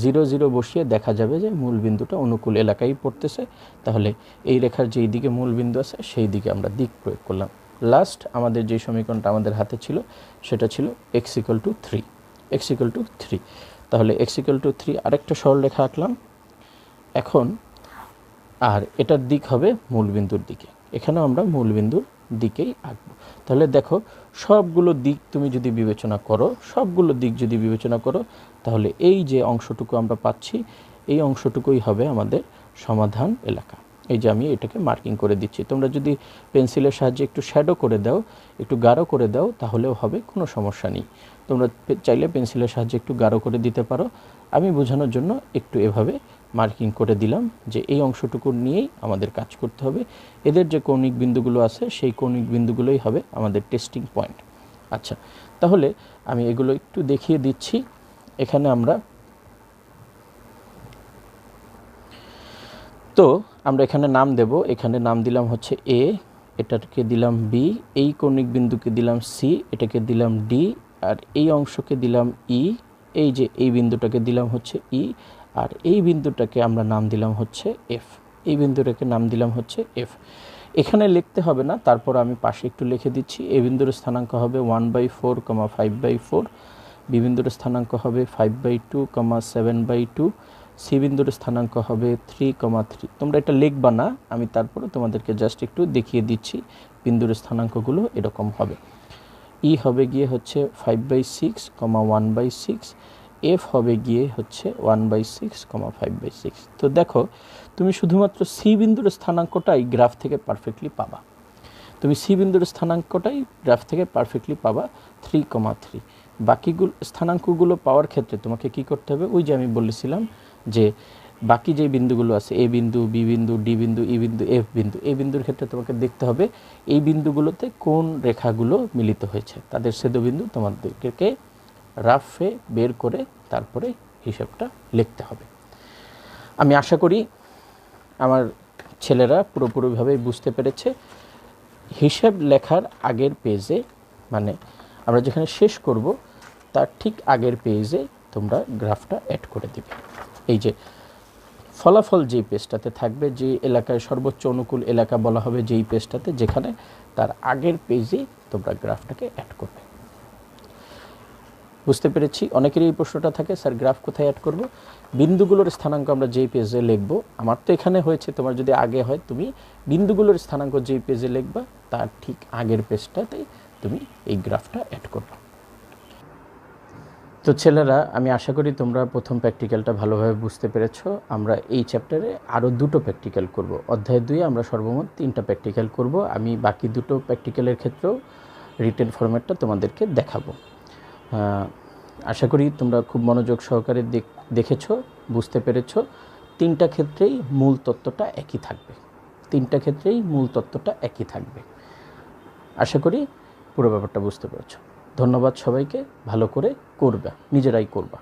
0 0 বসিয়ে দেখা যাবে যে মূলবিন্দুটা অনুকূল এলাকায় পড়তেছে। তাহলে এই রেখার যেই দিকে মূলবিন্দু আছে সেই দিকে আমরা দিক প্রয়োগ করলাম। লাস্ট আমাদের যে সমীকরণটা আমাদের হাতে ছিল সেটা ছিল x = 3। x = 3। তাহলে x = 3 আরেকটা সরলরেখা আঁকলাম এখন, আর এটার দিক হবে মূলবিন্দুর দিকে। এখানেও আমরা মূলবিন্দুর দিকেই আঁকবো। তাহলে দেখো, সবগুলো দিক তুমি যদি বিবেচনা করো তাহলে এই যে অংশটুকু আমরা পাচ্ছি এই অংশটুকুই হবে আমাদের সমাধান এলাকা। এই যে আমি এটাকে মার্কিং করে দিচ্ছি, তোমরা যদি পেন্সিলের সাহায্যে একটু শ্যাডো করে দাও, একটু গাঢ় করে দাও তাহলেও হবে, কোনো সমস্যা নেই। তোমরা চাইলে পেন্সিলের সাহায্যে একটু গাঢ় করে দিতে পারো। আমি বোঝানোর জন্য একটু এভাবে মার্কিং করে দিলাম যে এই অংশটুকু নিয়েই আমাদের কাজ করতে হবে। এদের যে কৌণিক বিন্দুগুলো আছে সেই কৌণিক বিন্দুগুলোই হবে আমাদের টেস্টিং পয়েন্ট। আচ্ছা, তাহলে আমি এগুলো একটু দেখিয়ে দিচ্ছি। এখানে আমরা এখানে নাম দেব। এখানে নাম দিলাম হচ্ছে এ, এটাকে দিলাম বি, এই কৌণিক বিন্দুকে দিলাম সি, এটাকে দিলাম ডি, আর এই অংশকে দিলাম ই, এই যে এই বিন্দুটাকে দিলাম হচ্ছে ই, আর এই বিন্দুটাকে আমরা নাম দিলাম হচ্ছে এফ, এই বিন্দুটাকে নাম দিলাম হচ্ছে এফ। এখানে লিখতে হবে না, তারপর আমি পাশে একটু লিখে দিচ্ছি। এই বিন্দুর স্থানাঙ্ক হবে 1/4, 5/4, বি বিন্দুর স্থানাঙ্ক হবে 5/2, 7/2, সি বিন্দুর স্থানাঙ্ক হবে 3,3। তোমরা এটা লিখবা না, আমি তারপরে তোমাদেরকে জাস্ট একটু দেখিয়ে দিচ্ছি বিন্দুর স্থানাঙ্কগুলো এরকম হবে। ই হবে গিয়ে হচ্ছে 5/6, 1/6, এফ হবে গিয়ে হচ্ছে 1/6, 5/6। তো দেখো তুমি শুধুমাত্র সি বিন্দুর স্থানাঙ্কটাই গ্রাফ থেকে পারফেক্টলি পাবা। তুমি সি বিন্দুর স্থানাঙ্কটাই গ্রাফ থেকে পারফেক্টলি পাবা 3,3। বাকিগুলো স্থানাঙ্কগুলো পাওয়ার ক্ষেত্রে তোমাকে কি করতে হবে, ওই যে আমি বলেছিলাম যে বাকি যে বিন্দুগুলো আছে এ বিন্দু, বি বিন্দু, ডি বিন্দু, ই বিন্দু, এফ বিন্দু, এই বিন্দুর ক্ষেত্রে তোমাকে দেখতে হবে এই বিন্দুগুলোতে কোন রেখাগুলো মিলিত হয়েছে, তাদের ছেদবিন্দু তোমাদেরকে রাফে বের করে তারপরে হিসাবটা লিখতে হবে। আমি আশা করি আমার ছেলেরা পুরোপুরিভাবে বুঝতে পেরেছে। হিসাব লেখার আগের পেজে, মানে আমরা যেখানে শেষ করব তার ঠিক আগের পেজে তোমরা গ্রাফটা অ্যাড করে দিবে। এই যে ফলাফল যেই পেজটাতে থাকবে, যে এলাকায় সর্বোচ্চ অনুকূল এলাকা বলা হবে যেই পেজটাতে, যেখানে তার আগের পেজে তোমরা গ্রাফটাকে অ্যাড করবে। বুঝতে পেরেছি। অনেকেরই এই প্রশ্নটা থাকে, স্যার গ্রাফ কোথায় অ্যাড করব? বিন্দুগুলোর স্থানাঙ্ক আমরা যেই পেজে লিখব, আমার তো এখানে হয়েছে, তোমার যদি আগে হয় তুমি বিন্দুগুলোর স্থানাঙ্ক যেই পেজে লিখবা তার ঠিক আগের পেজটাতে তুমি এই গ্রাফটা অ্যাড করবে। তো ছেলেরা, আমি আশা করি তোমরা প্রথম প্র্যাকটিক্যালটা ভালোভাবে বুঝতে পেরেছো। আমরা এই চ্যাপ্টারে আরও 2টো প্র্যাকটিক্যাল করব। অধ্যায় 2 আমরা সর্বমোট 3টা প্র্যাকটিক্যাল করব। আমি বাকি 2টো প্র্যাকটিক্যালের ক্ষেত্রেও রিটেন ফরম্যাটটা তোমাদেরকে দেখাবো। আশা করি তোমরা খুব মনোযোগ সহকারে দেখেছো, বুঝতে পেরেছো। 3টা ক্ষেত্রেই মূল তত্ত্বটা একই থাকবে। 3টা ক্ষেত্রেই মূল তত্ত্বটা একই থাকবে। আশা করি পুরো ব্যাপারটা বুঝতে পেরেছো। ধন্যবাদ সবাইকে। ভালো করে করবা, নিজেরাই করবা।